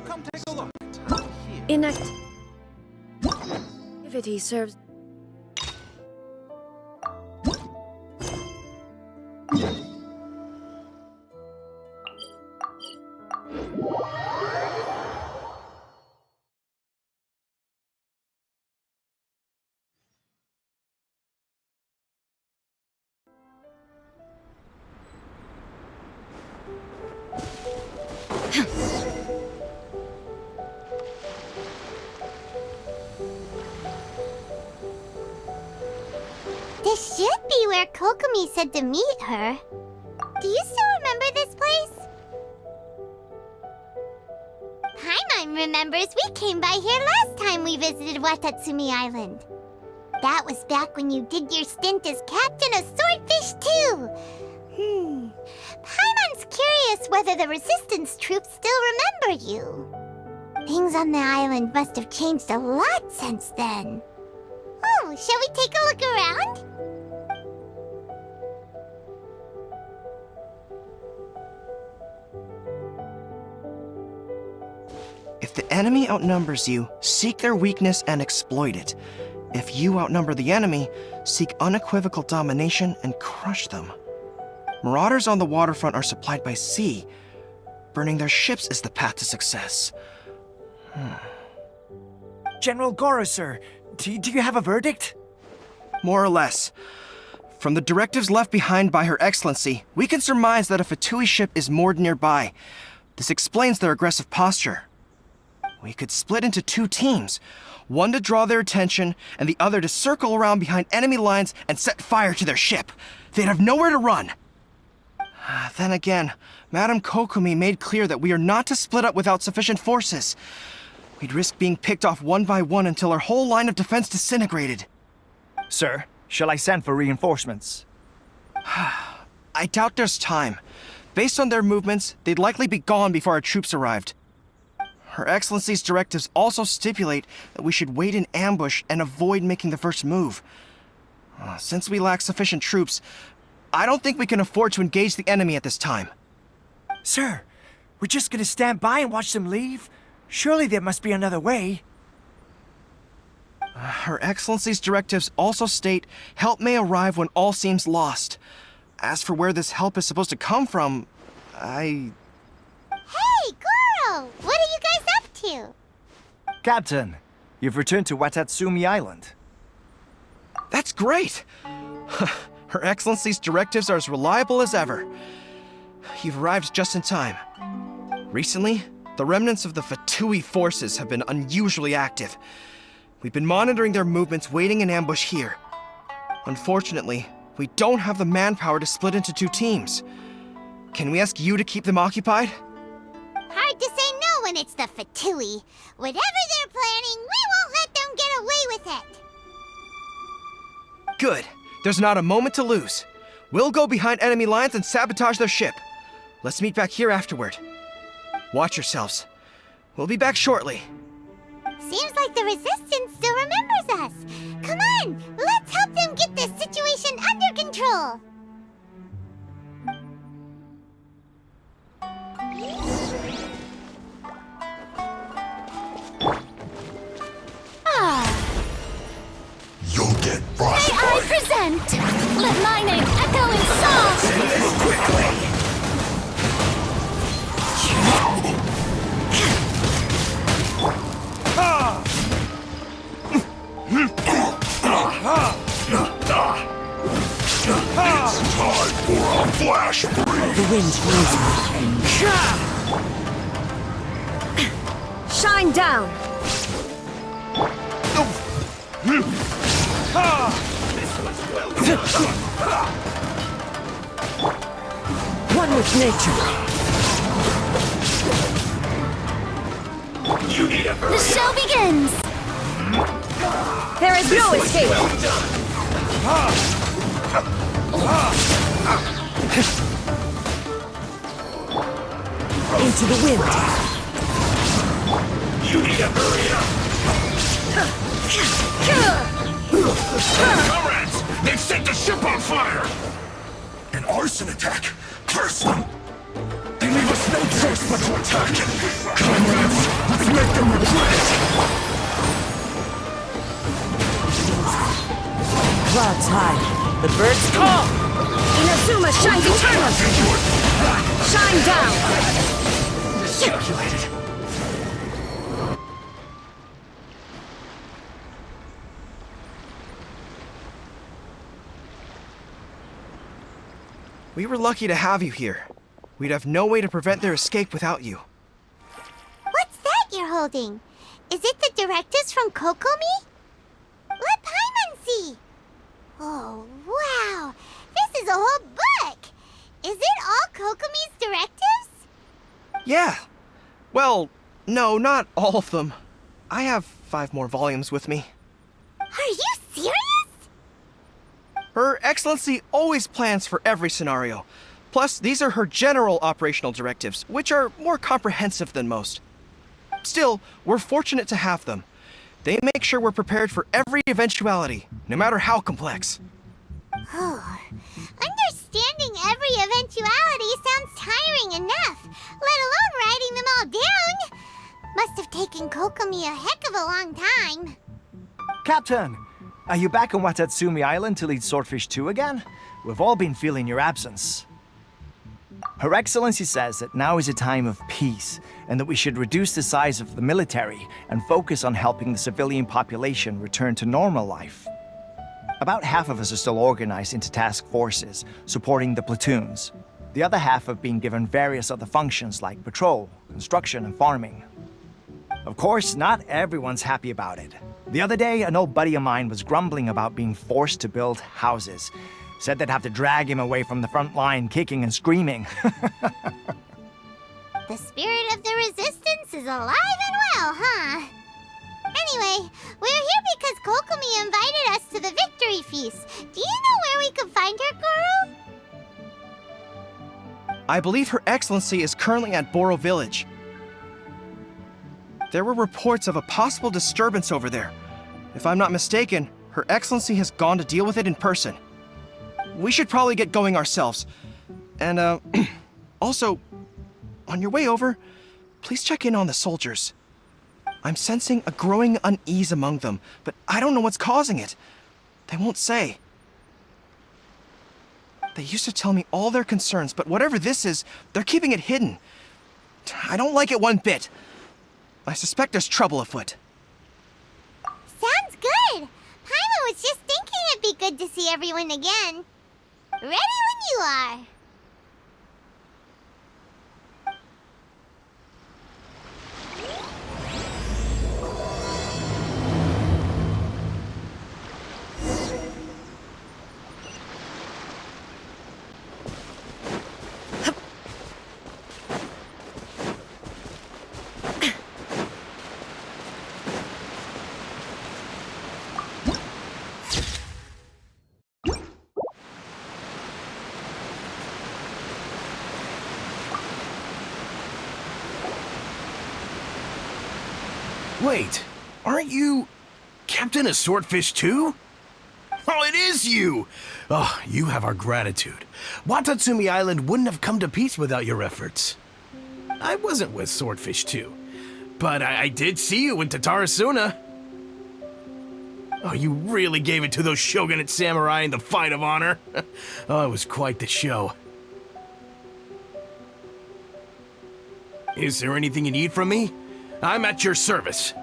Come take a look. Inactivity serves. This should be where Kokomi said to meet her. Do you still remember this place? Paimon remembers we came by here last time we visited Watatsumi Island. That was back when you did your stint as captain of Swordfish too. Paimon's curious whether the Resistance troops still remember you. Things on the island must have changed a lot since then. Oh, shall we take a look around? If the enemy outnumbers you, seek their weakness and exploit it. If you outnumber the enemy, seek unequivocal domination and crush them. Marauders on the waterfront are supplied by sea. Burning their ships is the path to success. General Goro, sir, do you have a verdict? More or less. From the directives left behind by Her Excellency, we can surmise that a Fatui ship is moored nearby. This explains their aggressive posture. We could split into two teams, one to draw their attention, and the other to circle around behind enemy lines and set fire to their ship. They'd have nowhere to run. Then again, Madame Kokomi made clear that we are not to split up without sufficient forces. We'd risk being picked off one by one until our whole line of defense disintegrated. Sir, shall I send for reinforcements? I doubt there's time. Based on their movements, they'd likely be gone before our troops arrived. Her Excellency's directives also stipulate that we should wait in ambush and avoid making the first move. Since we lack sufficient troops, I don't think we can afford to engage the enemy at this time. Sir, we're just gonna stand by and watch them leave? Surely there must be another way. Her Excellency's directives also state help may arrive when all seems lost. As for where this help is supposed to come from, Hey, Goro! What are you guys up to? Captain, you've returned to Watatsumi Island. That's great! Her Excellency's directives are as reliable as ever. You've arrived just in time. Recently, the remnants of the Fatui forces have been unusually active. We've been monitoring their movements, waiting in ambush here. Unfortunately, we don't have the manpower to split into two teams. Can we ask you to keep them occupied? Hard to say no when it's the Fatui. Whatever they're planning, we won't let them get away with it. Good. There's not a moment to lose. We'll go behind enemy lines and sabotage their ship. Let's meet back here afterward. Watch yourselves. We'll be back shortly. Seems like the Resistance still remembers us. Come on, let's help them get this situation under control. You'll get frostbite. May I present? Let my name echo in song. Say this quickly. It's time for a flash break. The wind knows. Shine down. One with nature. You need a hurry. The show begins. There is no escape. Into the wind. You need to hurry up. Comrades, they've set the ship on fire. An arson attack. Curse them. They leave us no choice but to attacking! Comrades, let's make them regret it! Clouds high, the birds call! Inazuma shines eternal! Shine down! Miscalculated. We were lucky to have you here. We'd have no way to prevent their escape without you. What's that you're holding? Is it the directives from Kokomi? Let Paimon see! Oh, wow! This is a whole book! Is it all Kokomi's directives? Yeah. Well, no, not all of them. I have 5 more volumes with me. Are you serious? Her Excellency always plans for every scenario. Plus, these are her general operational directives, which are more comprehensive than most. Still, we're fortunate to have them. They make sure we're prepared for every eventuality, no matter how complex. Oh, understanding every eventuality sounds tiring enough, let alone writing them all down. Must have taken Kokomi a heck of a long time. Captain, are you back on Watatsumi Island to lead Swordfish 2 again? We've all been feeling your absence. Her Excellency says that now is a time of peace, and that we should reduce the size of the military and focus on helping the civilian population return to normal life. About half of us are still organized into task forces, supporting the platoons. The other half have been given various other functions like patrol, construction, and farming. Of course, not everyone's happy about it. The other day, an old buddy of mine was grumbling about being forced to build houses. Said they'd have to drag him away from the front line, kicking and screaming. The spirit of the resistance is alive and well, huh? Anyway, we're here because Kokomi invited us to the victory feast. Do you know where we could find her, Goro? I believe Her Excellency is currently at Boro Village. There were reports of a possible disturbance over there. If I'm not mistaken, Her Excellency has gone to deal with it in person. We should probably get going ourselves. And, also, on your way over, please check in on the soldiers. I'm sensing a growing unease among them, but I don't know what's causing it. They won't say. They used to tell me all their concerns, but whatever this is, they're keeping it hidden. I don't like it one bit. I suspect there's trouble afoot. Sounds good. Paimon was just thinking it'd be good to see everyone again. Ready when you are. Wait, aren't you Captain of Swordfish too? Oh, it is you! Oh, you have our gratitude. Watatsumi Island wouldn't have come to peace without your efforts. I wasn't with Swordfish 2, but I did see you in Tatarasuna. Oh, you really gave it to those shogunate samurai in the fight of honor. Oh, it was quite the show. Is there anything you need from me? I'm at your service.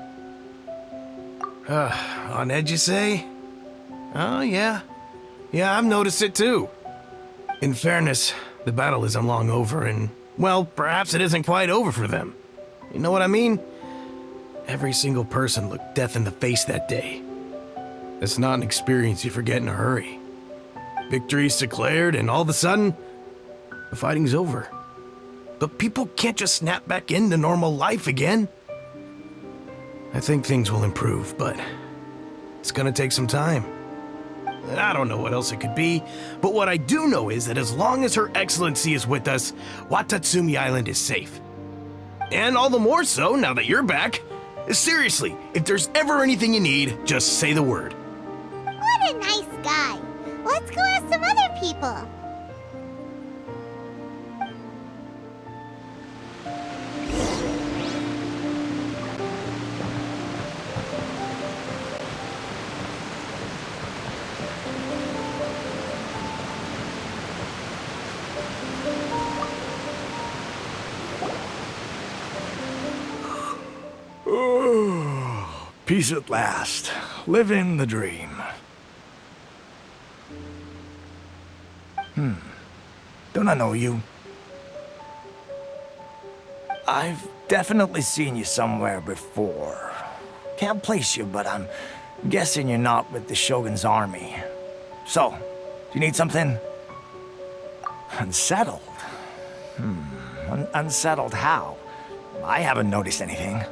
On edge, you say? Oh, yeah. Yeah, I've noticed it too. In fairness, the battle isn't long over, and, well, perhaps it isn't quite over for them. You know what I mean? Every single person looked death in the face that day. It's not an experience you forget in a hurry. Victory's declared, and all of a sudden, the fighting's over. But people can't just snap back into normal life again. I think things will improve, but it's gonna take some time. I don't know what else it could be, but what I do know is that as long as Her Excellency is with us, Watatsumi Island is safe. And all the more so now that you're back. Seriously, if there's ever anything you need, just say the word. What a nice guy. Let's go ask some other people. Peace at last. Living the dream. Don't I know you? I've definitely seen you somewhere before. Can't place you, but I'm guessing you're not with the Shogun's army. So, do you need something? Unsettled? Unsettled how? I haven't noticed anything.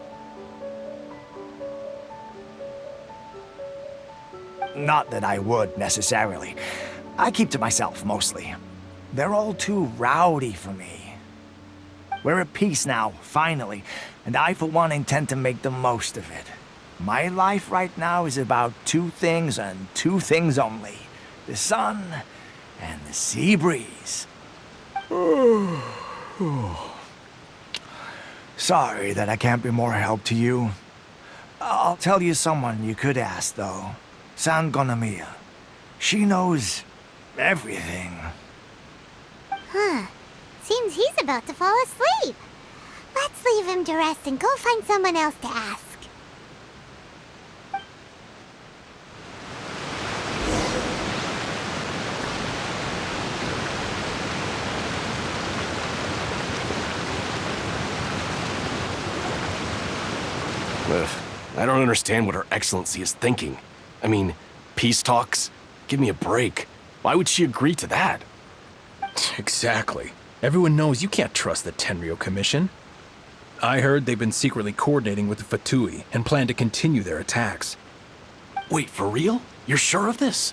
Not that I would, necessarily. I keep to myself, mostly. They're all too rowdy for me. We're at peace now, finally, and I, for one, intend to make the most of it. My life right now is about two things and two things only. The sun and the sea breeze. Sorry that I can't be more help to you. I'll tell you someone you could ask, though. San Gonomiya. She knows everything. Huh. Seems he's about to fall asleep. Let's leave him to rest and go find someone else to ask. Ugh, I don't understand what Her Excellency is thinking. I mean, peace talks? Give me a break. Why would she agree to that? Exactly. Everyone knows you can't trust the Tenryo Commission. I heard they've been secretly coordinating with the Fatui and plan to continue their attacks. Wait, for real? You're sure of this?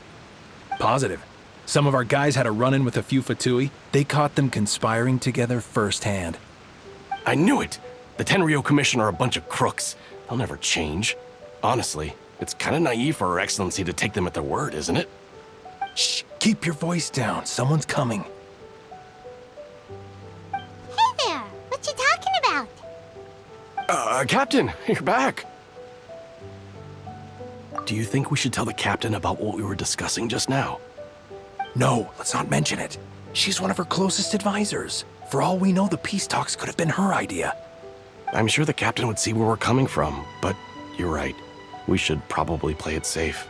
Positive. Some of our guys had a run-in with a few Fatui. They caught them conspiring together firsthand. I knew it! The Tenryo Commission are a bunch of crooks. They'll never change. Honestly, it's kind of naive for Her Excellency to take them at their word, isn't it? Shh, keep your voice down. Someone's coming. Hey there! What you talking about? Captain, you're back. Do you think we should tell the captain about what we were discussing just now? No, let's not mention it. She's one of her closest advisors. For all we know, the peace talks could have been her idea. I'm sure the captain would see where we're coming from, but you're right. We should probably play it safe.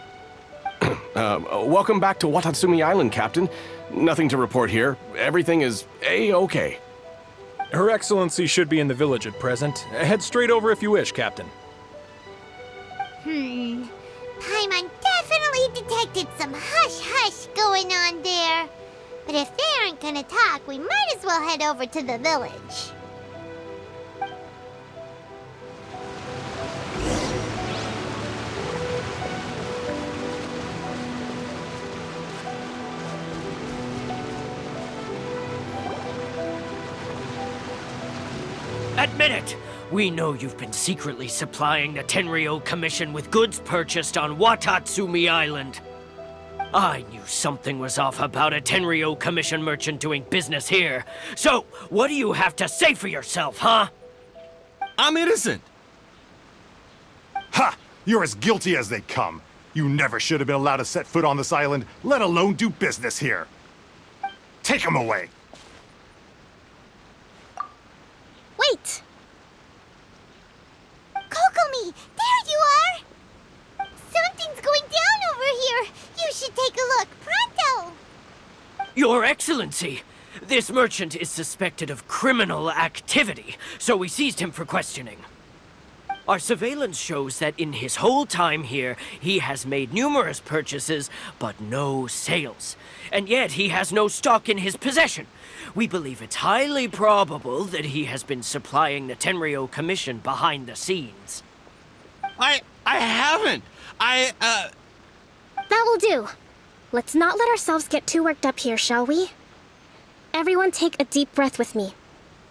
Welcome back to Watatsumi Island, Captain. Nothing to report here. Everything is A-okay. Her Excellency should be in the village at present. Head straight over if you wish, Captain. Paimon definitely detected some hush-hush going on there. But if they aren't gonna talk, we might as well head over to the village. Admit it! We know you've been secretly supplying the Tenryo Commission with goods purchased on Watatsumi Island. I knew something was off about a Tenryo Commission merchant doing business here. So, what do you have to say for yourself, huh? I'm innocent! Ha! You're as guilty as they come. You never should have been allowed to set foot on this island, let alone do business here. Take him away! Wait! Kokomi! There you are! Something's going down over here! You should take a look, pronto! Your Excellency! This merchant is suspected of criminal activity, so we seized him for questioning. Our surveillance shows that in his whole time here, he has made numerous purchases, but no sales. And yet he has no stock in his possession. We believe it's highly probable that he has been supplying the Tenryo Commission behind the scenes. I haven't! That will do. Let's not let ourselves get too worked up here, shall we? Everyone take a deep breath with me.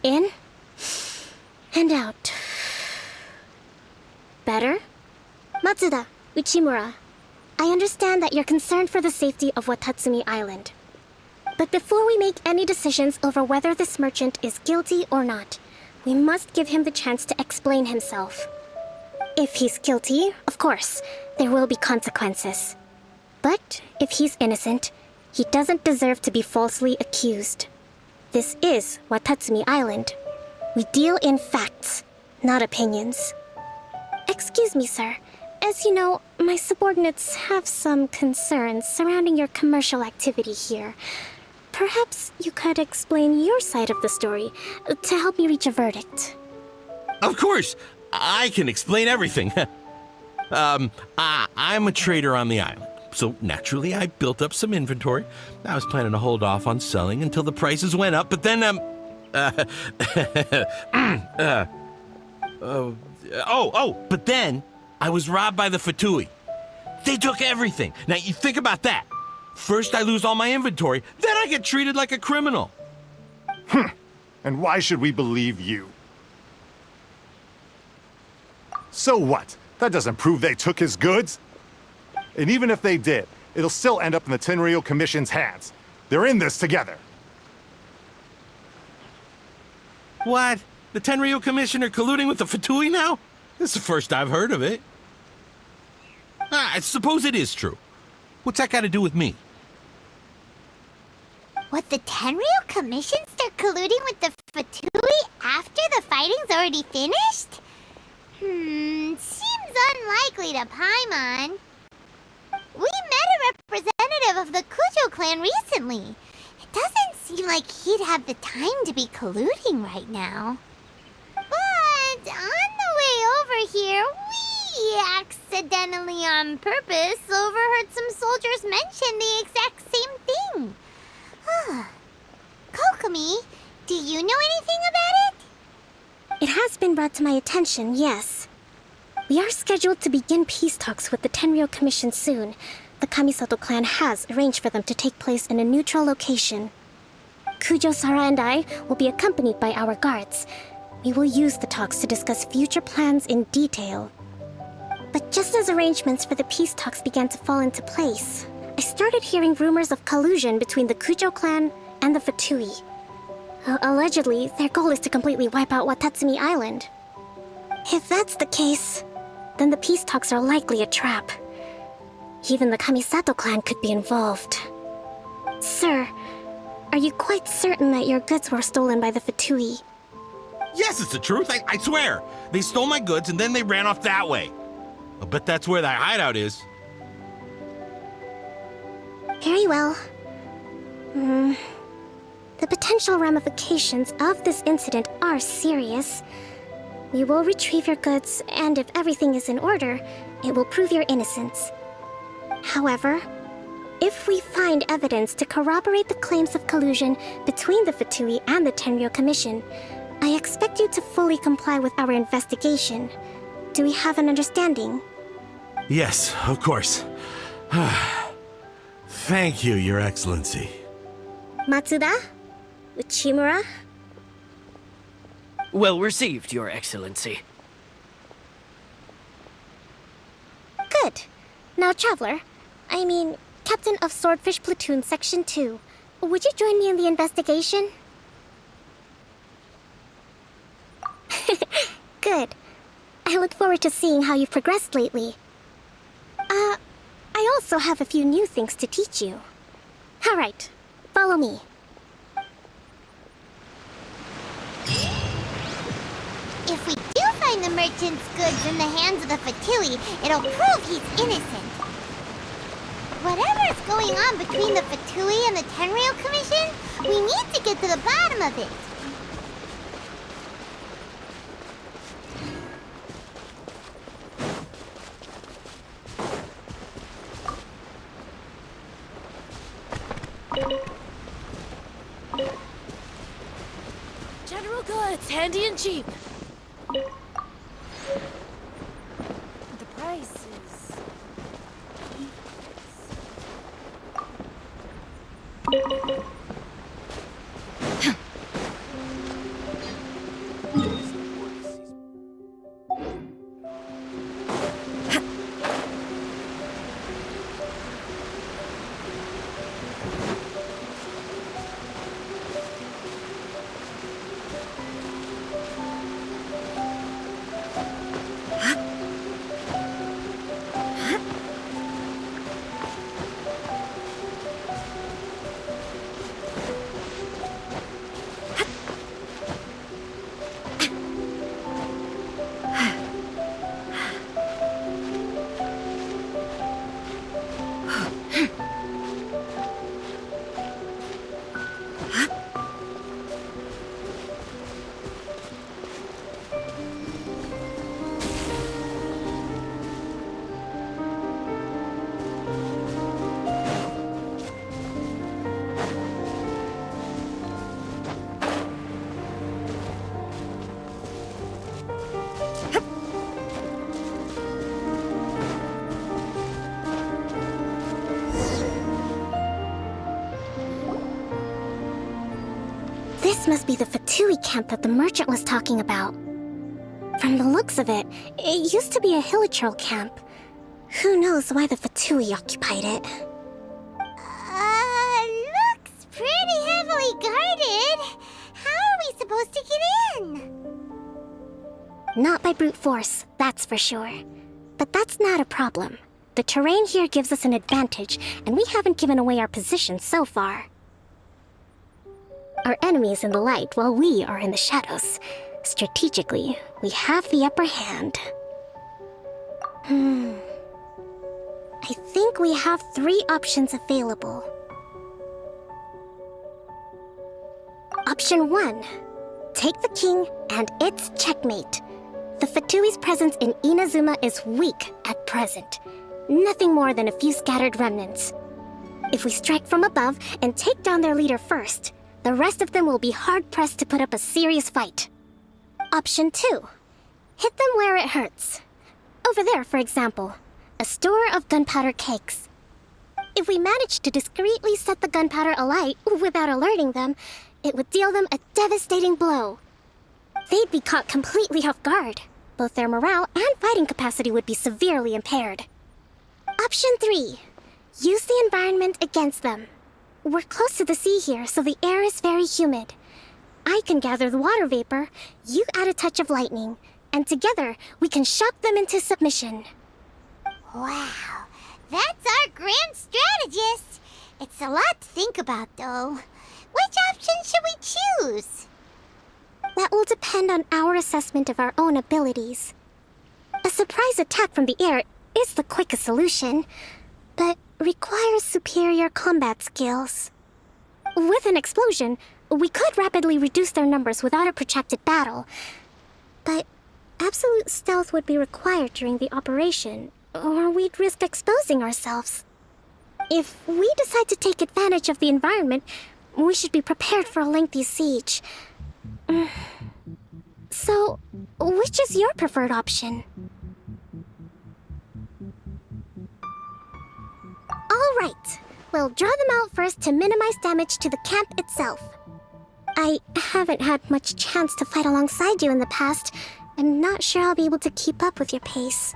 In and out. Better? Matsuda, Uchimura, I understand that you're concerned for the safety of Watatsumi Island. But before we make any decisions over whether this merchant is guilty or not, we must give him the chance to explain himself. If he's guilty, of course, there will be consequences. But if he's innocent, he doesn't deserve to be falsely accused. This is Watatsumi Island. We deal in facts, not opinions. Excuse me, sir. As you know, my subordinates have some concerns surrounding your commercial activity here. Perhaps you could explain your side of the story to help me reach a verdict. Of course, I can explain everything. I'm a trader on the island, so naturally I built up some inventory. I was planning to hold off on selling until the prices went up, but then, but then I was robbed by the Fatui. They took everything. Now, you think about that. First I lose all my inventory, then I get treated like a criminal. And why should we believe you? So what? That doesn't prove they took his goods. And even if they did, it'll still end up in the Tenryou Commission's hands. They're in this together. What? The Tenryou Commission are colluding with the Fatui now? This is the first I've heard of it. I suppose it is true. What's that got to do with me? What, the Tenryou Commission start colluding with the Fatui after the fighting's already finished? Seems unlikely to Paimon. We met a representative of the Kujo clan recently. It doesn't seem like he'd have the time to be colluding right now. But on the way over here, we accidentally on purpose overheard some soldiers mention the exact same thing. Kokomi, do you know anything about it? It has been brought to my attention, yes. We are scheduled to begin peace talks with the Tenryou Commission soon. The Kamisato clan has arranged for them to take place in a neutral location. Kujo-Sara and I will be accompanied by our guards. We will use the talks to discuss future plans in detail. But just as arrangements for the peace talks began to fall into place, I started hearing rumors of collusion between the Kujo clan and the Fatui. Allegedly, their goal is to completely wipe out Watatsumi Island. If that's the case, then the peace talks are likely a trap. Even the Kamisato clan could be involved. Sir, are you quite certain that your goods were stolen by the Fatui? Yes, it's the truth. I swear. They stole my goods and then they ran off that way. I'll bet that's where that hideout is. Very well. The potential ramifications of this incident are serious. We will retrieve your goods, and if everything is in order, it will prove your innocence. However, if we find evidence to corroborate the claims of collusion between the Fatui and the Tenryou Commission, I expect you to fully comply with our investigation. Do we have an understanding? Yes, of course. Thank you, Your Excellency. Matsuda? Uchimura? Well received, Your Excellency. Good. Now, Traveler, Captain of Swordfish Platoon Section 2, would you join me in the investigation? Good. I look forward to seeing how you've progressed lately. I also have a few new things to teach you. All right, follow me. If we do find the merchant's goods in the hands of the Fatui, it'll prove he's innocent. Whatever's going on between the Fatui and the Tenryou Commission, we need to get to the bottom of it. General goods, handy and cheap. The price is... must be the Fatui camp that the merchant was talking about. From the looks of it, it used to be a Hilichurl camp. Who knows why the Fatui occupied it? Looks pretty heavily guarded. How are we supposed to get in? Not by brute force, that's for sure. But that's not a problem. The terrain here gives us an advantage, and we haven't given away our position so far. Our enemy is in the light, while we are in the shadows. Strategically, we have the upper hand. I think we have 3 options available. Option 1. Take the king, and it's checkmate. The Fatui's presence in Inazuma is weak at present. Nothing more than a few scattered remnants. If we strike from above and take down their leader first, the rest of them will be hard-pressed to put up a serious fight. Option 2. Hit them where it hurts. Over there, for example, a store of gunpowder cakes. If we manage to discreetly set the gunpowder alight without alerting them, it would deal them a devastating blow. They'd be caught completely off guard. Both their morale and fighting capacity would be severely impaired. Option 3. Use the environment against them. We're close to the sea here, so the air is very humid. I can gather the water vapor, you add a touch of lightning, and together we can shock them into submission. Wow, that's our grand strategist. It's a lot to think about, though. Which option should we choose? That will depend on our assessment of our own abilities. A surprise attack from the air is the quickest solution, but requires superior combat skills. With an explosion, we could rapidly reduce their numbers without a protracted battle, but absolute stealth would be required during the operation, or we'd risk exposing ourselves. If we decide to take advantage of the environment, we should be prepared for a lengthy siege. So, which is your preferred option? All right. We'll draw them out first to minimize damage to the camp itself. I haven't had much chance to fight alongside you in the past. I'm not sure I'll be able to keep up with your pace.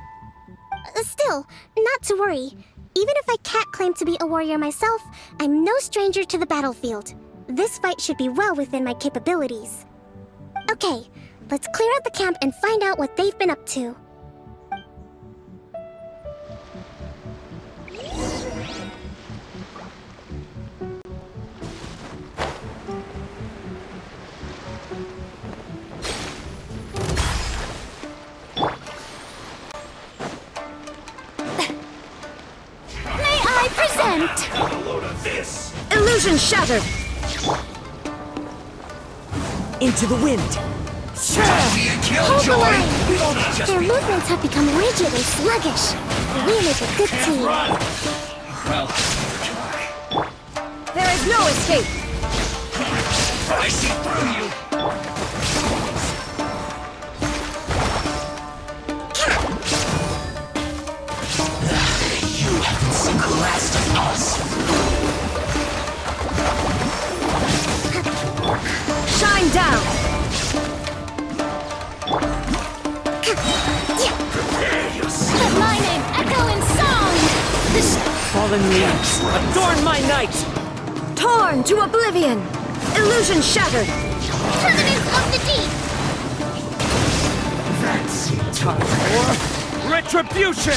Still, not to worry. Even if I can't claim to be a warrior myself, I'm no stranger to the battlefield. This fight should be well within my capabilities. Okay, let's clear out the camp and find out what they've been up to. May I present? A load of this. Illusion shattered. Into the wind. Hold the line! Their movements have become rigid and sluggish. We make a good team. There is no escape. I see through you. You haven't seen the last of us. Shine down. Prepare yourself. Let my name echo in song. This Fallen leaves, adorn my night! torn to oblivion. Illusion shattered. Permanence of the deep! That's Time for retribution!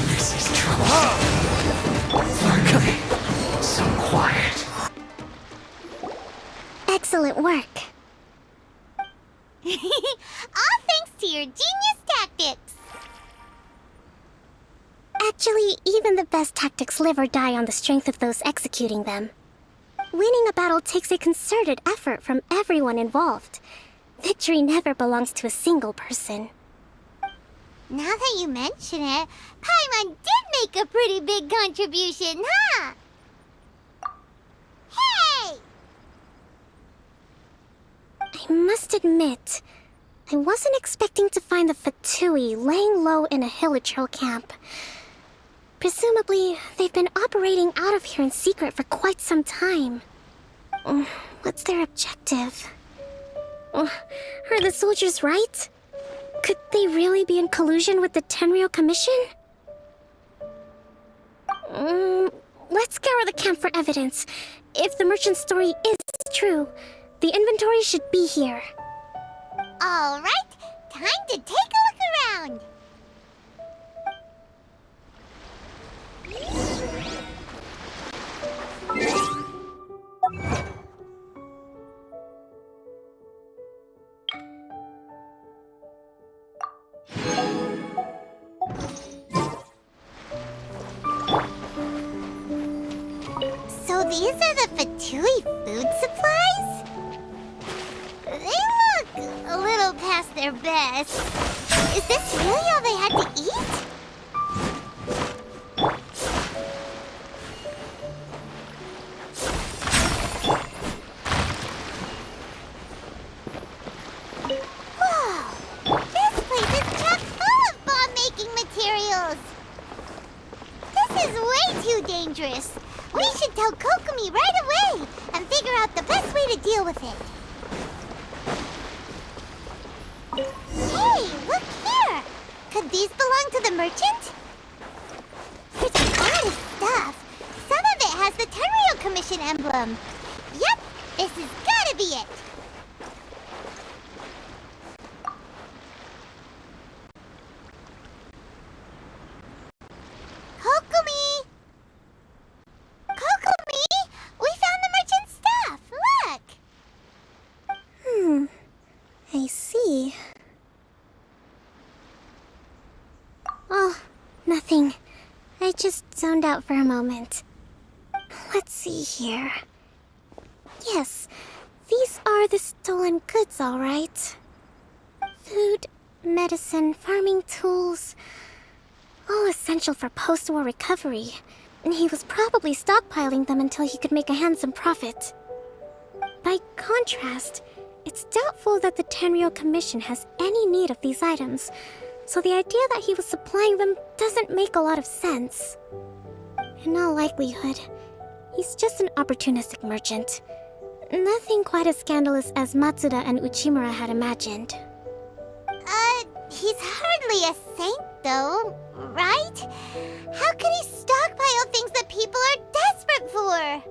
This is trouble. Finally, some quiet. Excellent work. All thanks to your genius tactics! Actually, even the best tactics live or die on the strength of those executing them. Winning a battle takes a concerted effort from everyone involved. Victory never belongs to a single person. Now that you mention it, Paimon did make a pretty big contribution, huh? Hey! I must admit, I wasn't expecting to find the Fatui laying low in a Hilichurl camp. Presumably, they've been operating out of here in secret for quite some time. What's their objective? Are the soldiers right? Could they really be in collusion with the Tenryou Commission? Let's scour the camp for evidence. If the merchant's story is true, the inventory should be here. All right, time to take a look around. So these are the Fatui food supplies? They look a little past their best. Is this really all they had to eat? Whoa! This place is chock full of bomb-making materials! This is way too dangerous! We should tell Kokomi right away and figure out the best way to deal with it. Hey, look here! Could these belong to the merchant? There's a lot of stuff. Some of it has the Tenryou Commission emblem. Yep, this has gotta be it. Kokomi! Kokomi! We found the merchant's stuff! Look! I see. Oh, nothing. I just zoned out for a moment. Let's see here. Yes, these are the stolen goods, all right. Food, medicine, farming tools. All essential for post-war recovery. And he was probably stockpiling them until he could make a handsome profit. By contrast, it's doubtful that the Tenryou Commission has any need of these items, so the idea that he was supplying them doesn't make a lot of sense. In all likelihood, he's just an opportunistic merchant. Nothing quite as scandalous as Matsuda and Uchimura had imagined. He's hardly a saint, though, right? How could he stockpile things that people are desperate for?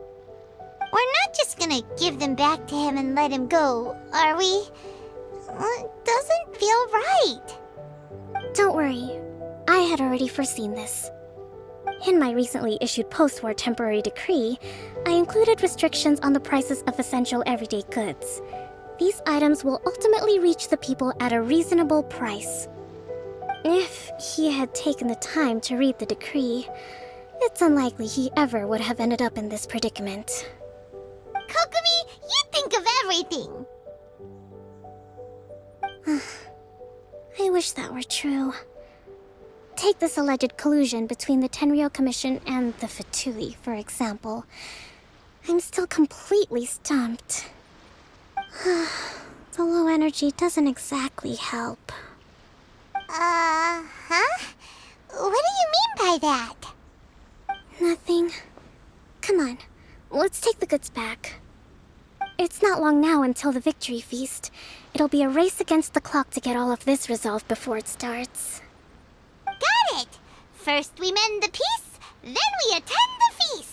We're not just gonna give them back to him and let him go, are we? It doesn't feel right. Don't worry, I had already foreseen this. In my recently issued post-war temporary decree, I included restrictions on the prices of essential everyday goods. These items will ultimately reach the people at a reasonable price. If he had taken the time to read the decree, it's unlikely he ever would have ended up in this predicament. Kokomi, you think of everything! I wish that were true. Take this alleged collusion between the Tenryou Commission and the Fatui, for example. I'm still completely stumped. The low energy doesn't exactly help. Huh? What do you mean by that? Nothing. Come on, let's take the goods back. It's not long now until the victory feast. It'll be a race against the clock to get all of this resolved before it starts. Got it! First we mend the peace, then we attend the feast!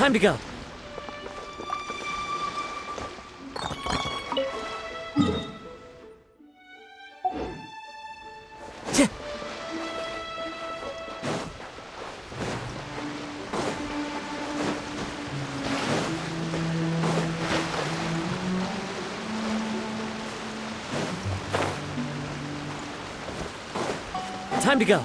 Time to go. Time to go.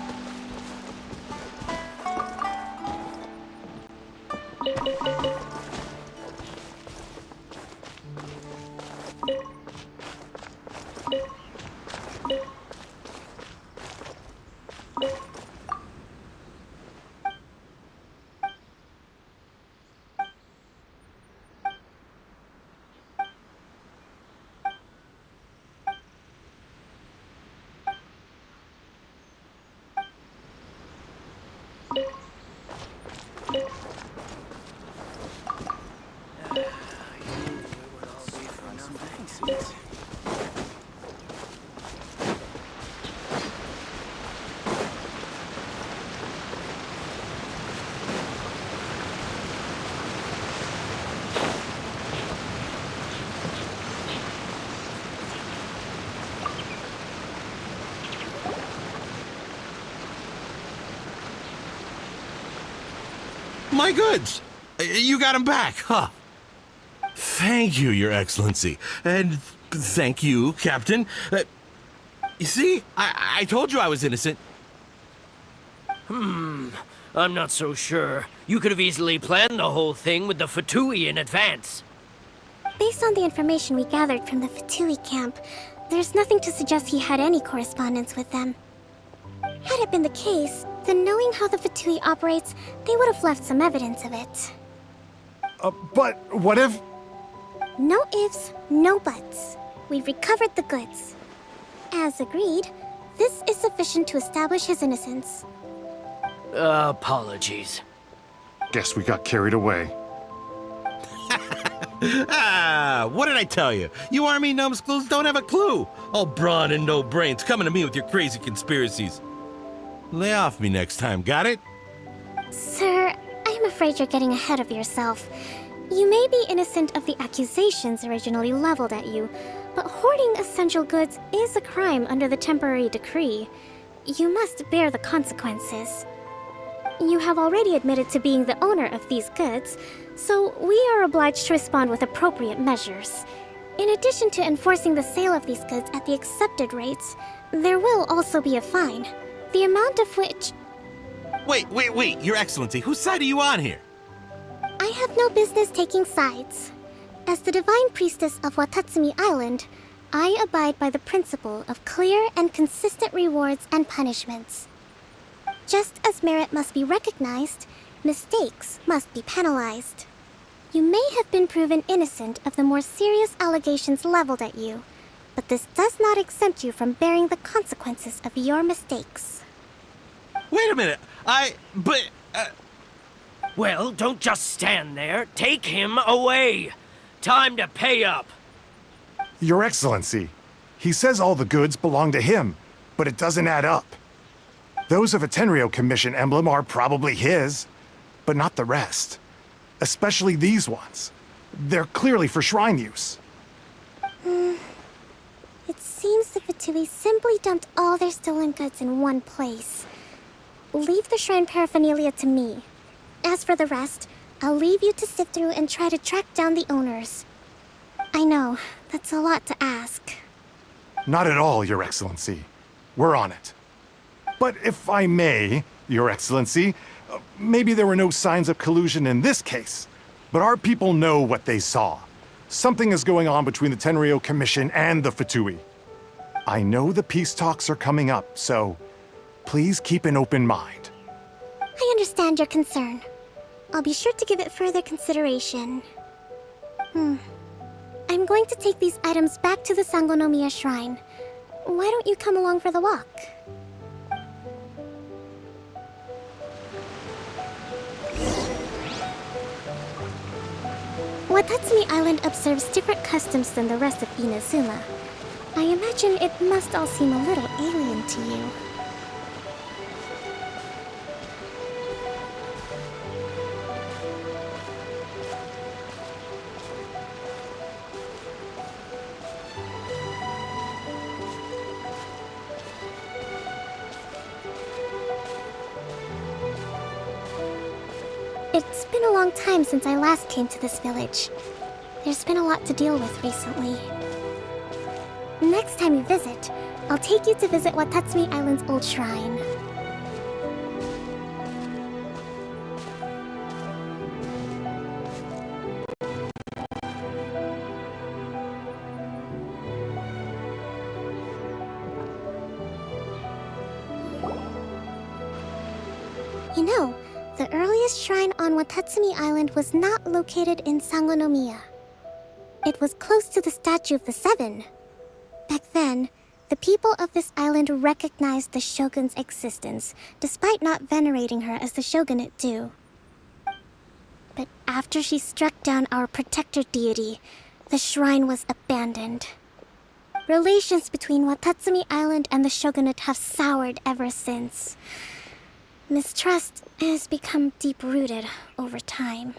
My goods! You got them back, huh? Thank you, Your Excellency. And thank you, Captain. You see? I told you I was innocent. I'm not so sure. You could have easily planned the whole thing with the Fatui in advance. Based on the information we gathered from the Fatui camp, there's nothing to suggest he had any correspondence with them. Had it been the case, then knowing how the Fatui operates, they would have left some evidence of it. But what if... No ifs, no buts. We've recovered the goods. As agreed, this is sufficient to establish his innocence. Apologies. Guess we got carried away. What did I tell you? You army numbskulls don't have a clue. All brawn and no brains coming to me with your crazy conspiracies. Lay off me next time, got it? Sir, I'm afraid you're getting ahead of yourself. You may be innocent of the accusations originally leveled at you, but hoarding essential goods is a crime under the temporary decree. You must bear the consequences. You have already admitted to being the owner of these goods, so we are obliged to respond with appropriate measures. In addition to enforcing the sale of these goods at the accepted rates, there will also be a fine, the amount of which... Wait, Your Excellency, whose side are you on here? I have no business taking sides. As the Divine Priestess of Watatsumi Island, I abide by the principle of clear and consistent rewards and punishments. Just as merit must be recognized, mistakes must be penalized. You may have been proven innocent of the more serious allegations leveled at you, but this does not exempt you from bearing the consequences of your mistakes. Wait a minute, Well, don't just stand there. Take him away. Time to pay up. Your Excellency, he says all the goods belong to him, but it doesn't add up. Those of a Tenryo Commission emblem are probably his, but not the rest. Especially these ones. They're clearly for shrine use. It seems the Fatui simply dumped all their stolen goods in one place. Leave the shrine paraphernalia to me. As for the rest, I'll leave you to sift through and try to track down the owners. I know, that's a lot to ask. Not at all, Your Excellency. We're on it. But if I may, Your Excellency, maybe there were no signs of collusion in this case, but our people know what they saw. Something is going on between the Tenryo Commission and the Fatui. I know the peace talks are coming up, so please keep an open mind. I understand your concern. I'll be sure to give it further consideration. I'm going to take these items back to the Sangonomiya Shrine. Why don't you come along for the walk? Watatsumi Island observes different customs than the rest of Inazuma. I imagine it must all seem a little alien to you. It's been a long time since I last came to this village. There's been a lot to deal with recently. Next time you visit, I'll take you to visit Watatsumi Island's old shrine. You know, the earliest shrine on Watatsumi Island was not located in Sangonomiya. It was close to the Statue of the Seven. Back then, the people of this island recognized the shogun's existence, despite not venerating her as the shogunate do. But after she struck down our protector deity, the shrine was abandoned. Relations between Watatsumi Island and the shogunate have soured ever since. Mistrust has become deep-rooted over time.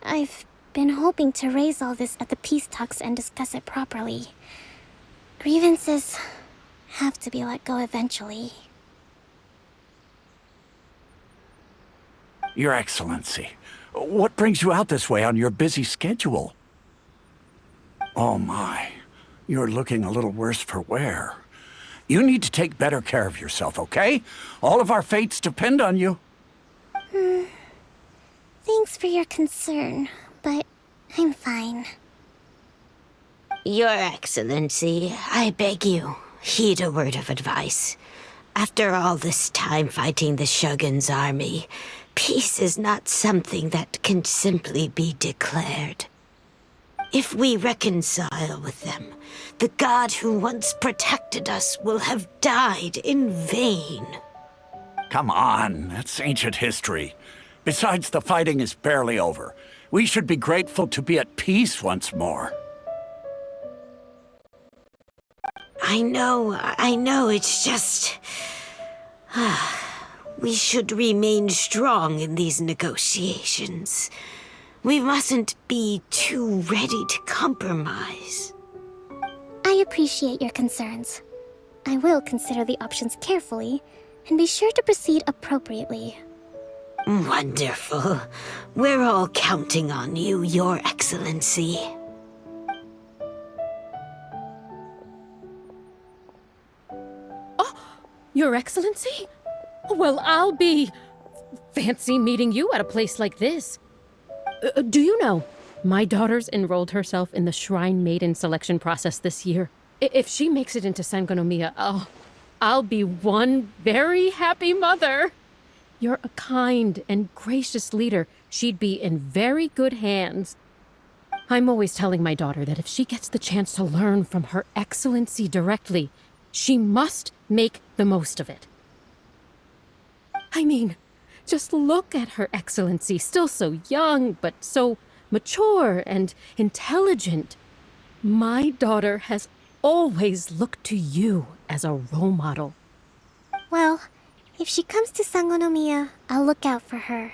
I've been hoping to raise all this at the peace talks and discuss it properly. Grievances have to be let go eventually. Your Excellency, what brings you out this way on your busy schedule? Oh my, you're looking a little worse for wear. You need to take better care of yourself, okay? All of our fates depend on you. Thanks for your concern, but I'm fine. Your Excellency, I beg you, heed a word of advice. After all this time fighting the Shogun's army, peace is not something that can simply be declared. If we reconcile with them, the god who once protected us will have died in vain. Come on, that's ancient history. Besides, the fighting is barely over. We should be grateful to be at peace once more. I know, it's just... we should remain strong in these negotiations. We mustn't be too ready to compromise. I appreciate your concerns. I will consider the options carefully, and be sure to proceed appropriately. Wonderful. We're all counting on you, Your Excellency. Oh, Your Excellency? Well, I'll be... fancy meeting you at a place like this. Do you know, my daughter's enrolled herself in the Shrine Maiden selection process this year. If she makes it into Sangonomiya, I'll be one very happy mother. You're a kind and gracious leader. She'd be in very good hands. I'm always telling my daughter that if she gets the chance to learn from Her Excellency directly, she must make the most of it. I mean, just look at Her Excellency, still so young, but so mature and intelligent. My daughter has always looked to you as a role model. Well, if she comes to Sangonomiya, I'll look out for her.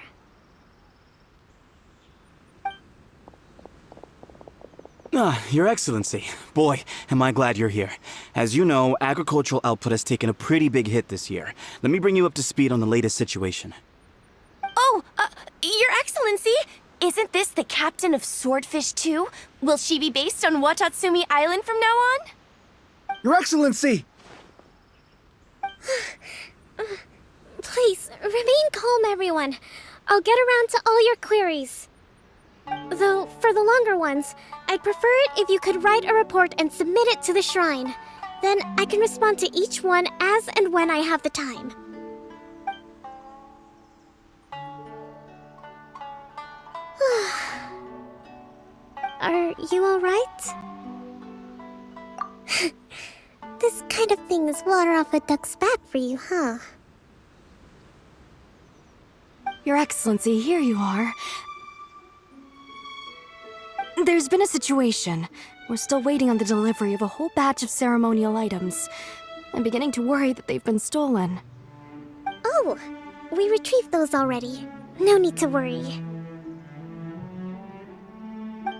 Your Excellency. Boy, am I glad you're here. As you know, agricultural output has taken a pretty big hit this year. Let me bring you up to speed on the latest situation. Oh, Your Excellency! Isn't this the captain of Swordfish 2? Will she be based on Watatsumi Island from now on? Your Excellency! Please, remain calm, everyone. I'll get around to all your queries. Though, for the longer ones, I'd prefer it if you could write a report and submit it to the shrine. Then I can respond to each one as and when I have the time. Are you alright? This kind of thing is water off a duck's back for you, huh? Your Excellency, here you are. There's been a situation. We're still waiting on the delivery of a whole batch of ceremonial items. I'm beginning to worry that they've been stolen. Oh, we retrieved those already. No need to worry.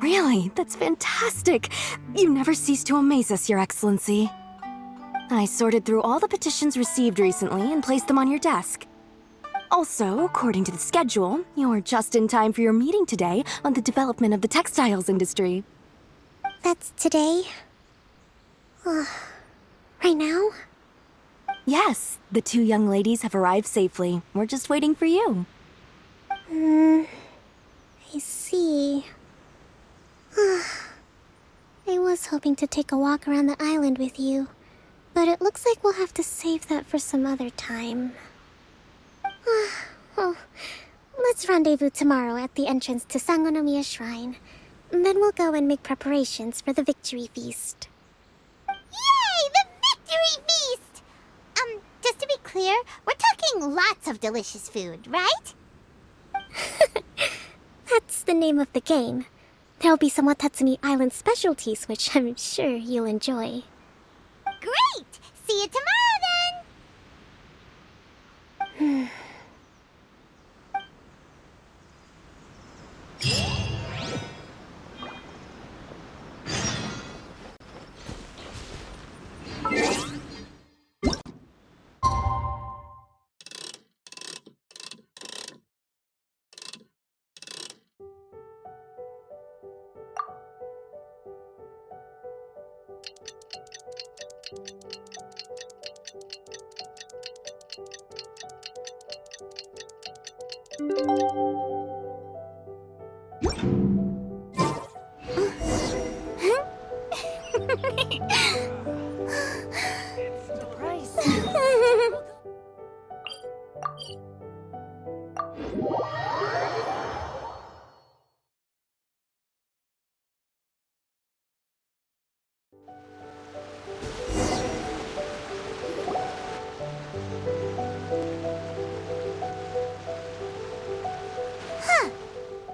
Really? That's fantastic! You never cease to amaze us, Your Excellency. I sorted through all the petitions received recently and placed them on your desk. Also, according to the schedule, you're just in time for your meeting today on the development of the textiles industry. That's today? Right now? Yes, the two young ladies have arrived safely. We're just waiting for you. I see. I was hoping to take a walk around the island with you, but it looks like we'll have to save that for some other time. Well, let's rendezvous tomorrow at the entrance to Sangonomiya Shrine. Then we'll go and make preparations for the victory feast. Yay! The victory feast! Just to be clear, we're talking lots of delicious food, right? That's the name of the game. There'll be some Watatsumi Island specialties, which I'm sure you'll enjoy. Great! See you tomorrow, then!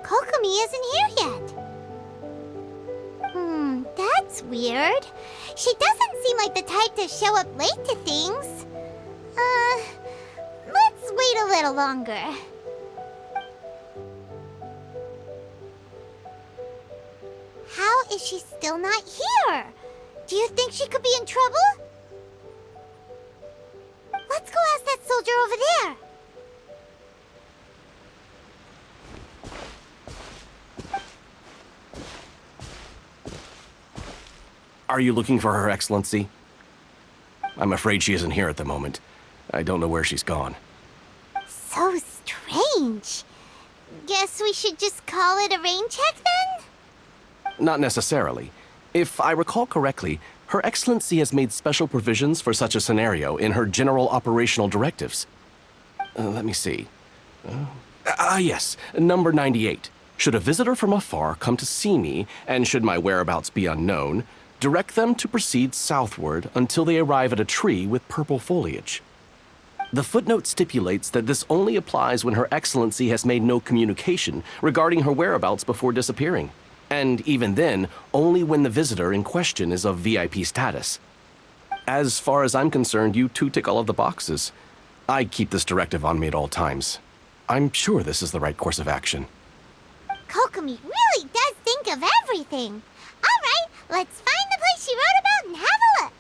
Kokomi isn't here yet. That's weird. She doesn't seem like the type to show up late to things. Let's wait a little longer. How is she still not here? Do you think she could be in trouble? Let's go ask that soldier over there. Are you looking for Her Excellency? I'm afraid she isn't here at the moment. I don't know where she's gone. So strange. Guess we should just call it a rain check then? Not necessarily. If I recall correctly, Her Excellency has made special provisions for such a scenario in her general operational directives. Let me see. Yes, number 98. Should a visitor from afar come to see me, and should my whereabouts be unknown, direct them to proceed southward until they arrive at a tree with purple foliage. The footnote stipulates that this only applies when Her Excellency has made no communication regarding her whereabouts before disappearing, and even then, only when the visitor in question is of VIP status. As far as I'm concerned, you two tick all of the boxes. I keep this directive on me at all times. I'm sure this is the right course of action. Kokomi really does think of everything. All right, let's find the place she wrote about and have a look.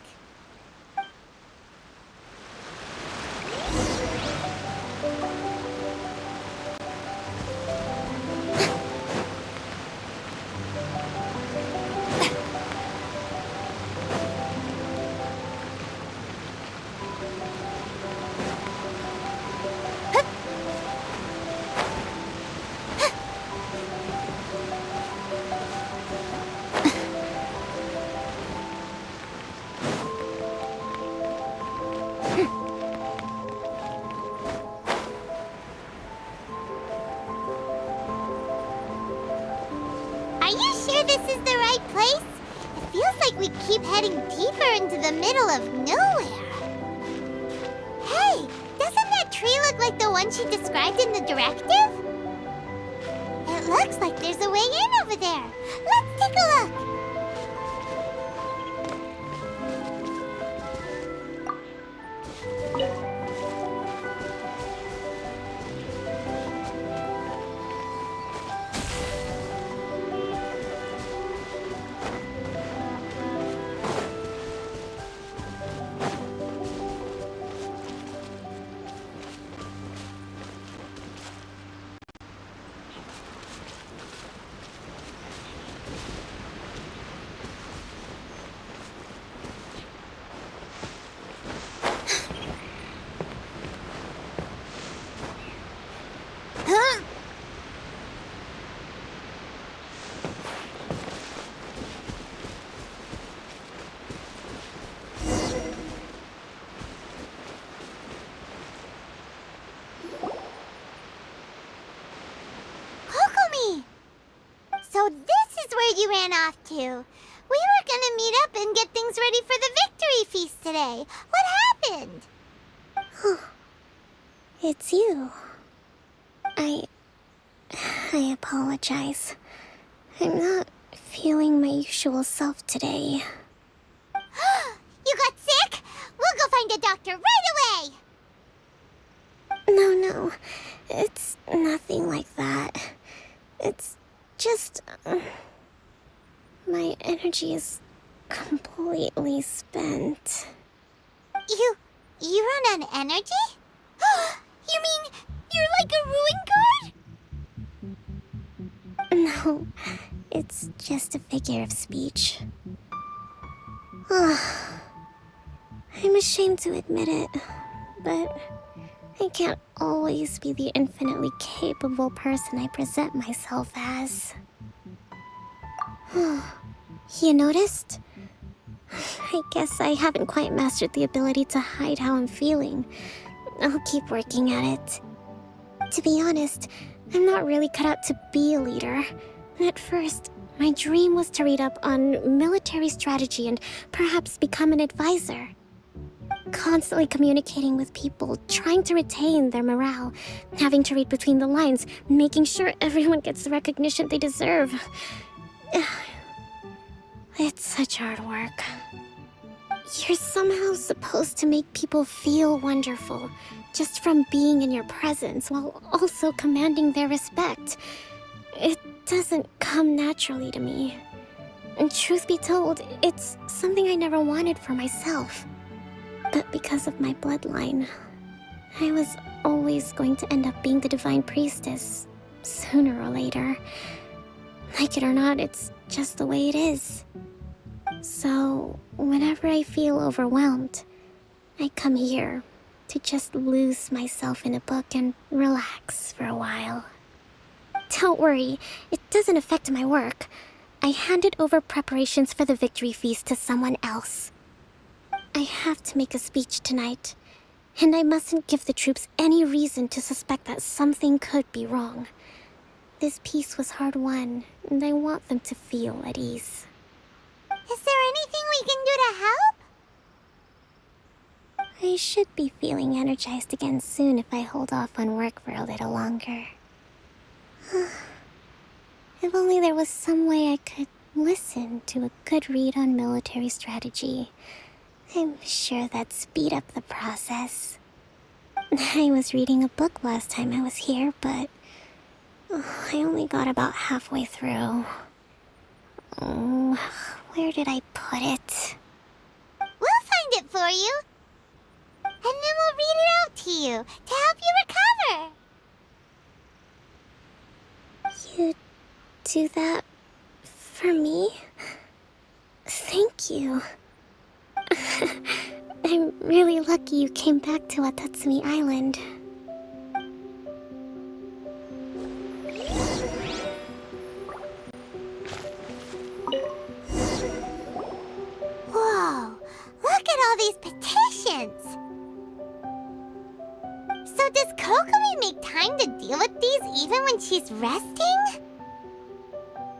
Are you sure this is the right place? It feels like we keep heading deeper into the middle of nowhere. Hey, doesn't that tree look like the one she described in the directive? It looks like there's a way in over there. Let's take a look. Huh? Kokomi! So this is where you ran off to. We were gonna meet up and get things ready for the victory feast today. What happened? It's you. I apologize. I'm not feeling my usual self today. You got sick? We'll go find a doctor right away! No. It's nothing like that. It's just... my energy is completely spent. You run on energy? You mean you're like a ruin guard? No, it's just a figure of speech. I'm ashamed to admit it, but I can't always be the infinitely capable person I present myself as. You noticed? I guess I haven't quite mastered the ability to hide how I'm feeling. I'll keep working at it. To be honest, I'm not really cut out to be a leader. At first, my dream was to read up on military strategy and perhaps become an advisor. Constantly communicating with people, trying to retain their morale, having to read between the lines, making sure everyone gets the recognition they deserve. It's such hard work. You're somehow supposed to make people feel wonderful, just from being in your presence, while also commanding their respect. It doesn't come naturally to me. And truth be told, it's something I never wanted for myself. But because of my bloodline, I was always going to end up being the divine priestess, sooner or later. Like it or not, it's just the way it is. So, whenever I feel overwhelmed, I come here to just lose myself in a book and relax for a while. Don't worry, it doesn't affect my work. I handed over preparations for the victory feast to someone else. I have to make a speech tonight, and I mustn't give the troops any reason to suspect that something could be wrong. This peace was hard-won, and I want them to feel at ease. Is there anything we can do to help? I should be feeling energized again soon if I hold off on work for a little longer. If only there was some way I could listen to a good read on military strategy. I'm sure that'd speed up the process. I was reading a book last time I was here, but I only got about halfway through. Where did I put it? We'll find it for you. And then we'll read it out to you to help you recover. You do that for me? Thank you. I'm really lucky you came back to Watatsumi Island. Whoa, look at all these petitions. So does Kokomi make time to deal with these even when she's resting?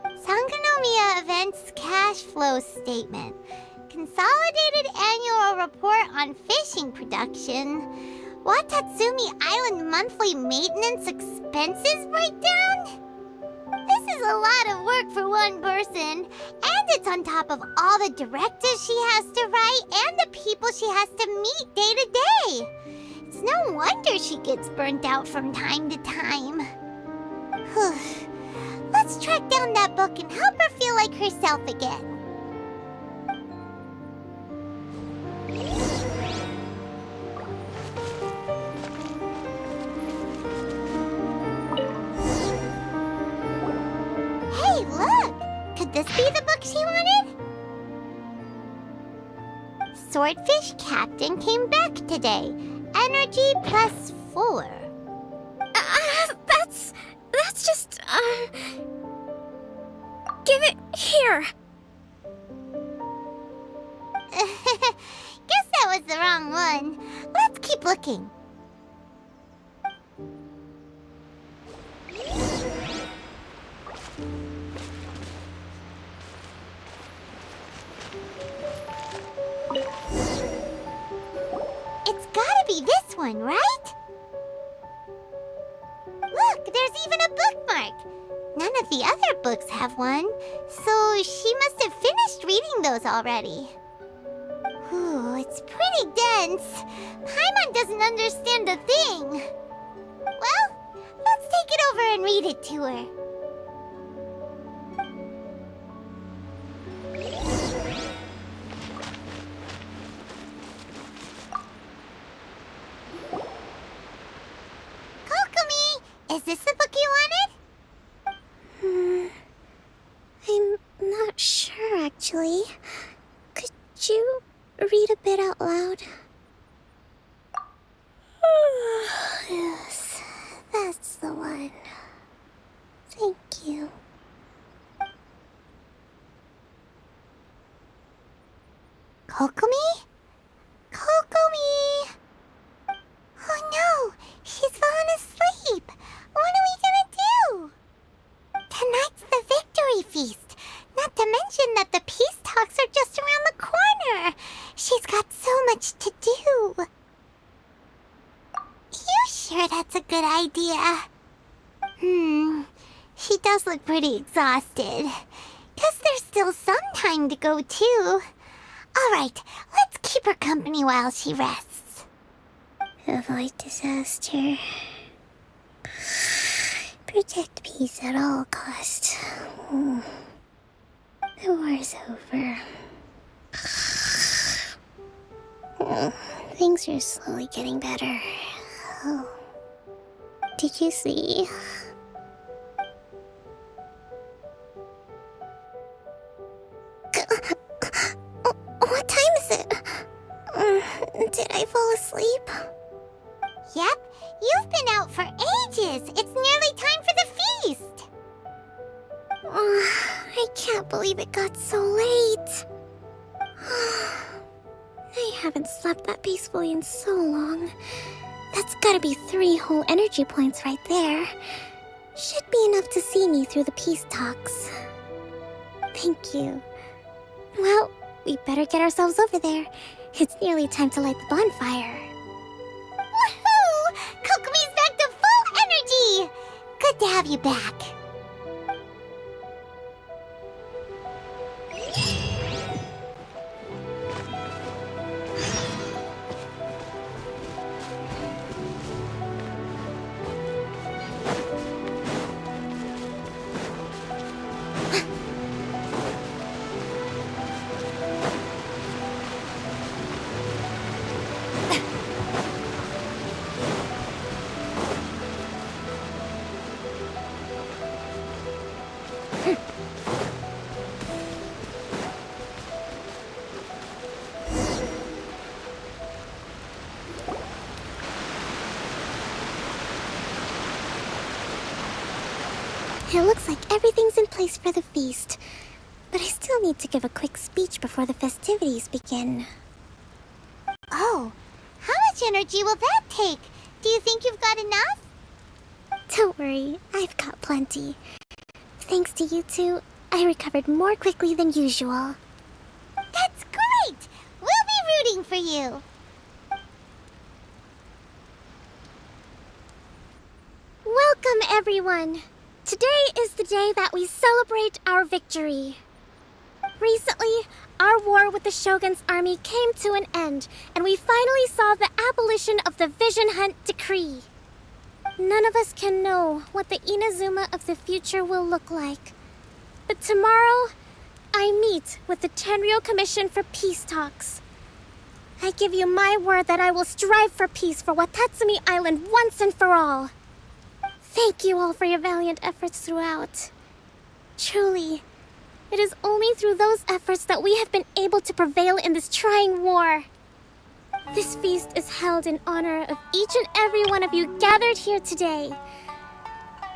Sangonomiya Events Cash Flow Statement. Consolidated Annual Report on Fishing Production. Watatsumi Island Monthly Maintenance Expenses Breakdown? This is a lot of work for one person, and it's on top of all the directives she has to write and the people she has to meet day to day. It's no wonder she gets burnt out from time to time. Let's track down that book and help her feel like herself again. Hey, look! Could this be the book she wanted? Swordfish Captain came back today. Energy +4. That's Give it here. Guess that was the wrong one. Let's keep looking. It's gotta be this one, right? Look, there's even a bookmark. None of the other books have one, so she must have finished reading those already. Ooh, it's pretty dense. Paimon doesn't understand a thing. Well, let's take it over and read it to her. Kokomi, is this the book you wanted? I'm not sure, actually. Could you read a bit out loud? Yes, that's the one. Thank you. Kokomi? Kokomi! Oh no, she's fallen asleep. What are we gonna do? Tonight's the victory feast. Not to mention that the peace talks are just around the corner. She's got so much to do. You sure that's a good idea? She does look pretty exhausted. Guess there's still some time to go too. Alright, let's keep her company while she rests. Avoid disaster. Protect peace at all costs. The war's over. Things are slowly getting better. Oh. Did you see? What time is it? Did I fall asleep? Yep, you've been out for ages. It's nearly time for the feast. I can't believe it got so late. I haven't slept that peacefully in so long. That's gotta be 3 whole energy points right there. Should be enough to see me through the peace talks. Thank you. Well, we better get ourselves over there. It's nearly time to light the bonfire. Woohoo! Kokomi's back to full energy! Good to have you back. It looks like everything's in place for the feast. But I still need to give a quick speech before the festivities begin. Oh, how much energy will that take? Do you think you've got enough? Don't worry, I've got plenty. Thanks to you two, I recovered more quickly than usual. That's great! We'll be rooting for you. Welcome, everyone! Today is the day that we celebrate our victory. Recently, our war with the Shogun's army came to an end, and we finally saw the abolition of the Vision Hunt Decree. None of us can know what the Inazuma of the future will look like. But tomorrow, I meet with the Tenryou Commission for Peace Talks. I give you my word that I will strive for peace for Watatsumi Island once and for all. Thank you all for your valiant efforts throughout. Truly, it is only through those efforts that we have been able to prevail in this trying war. This feast is held in honor of each and every one of you gathered here today.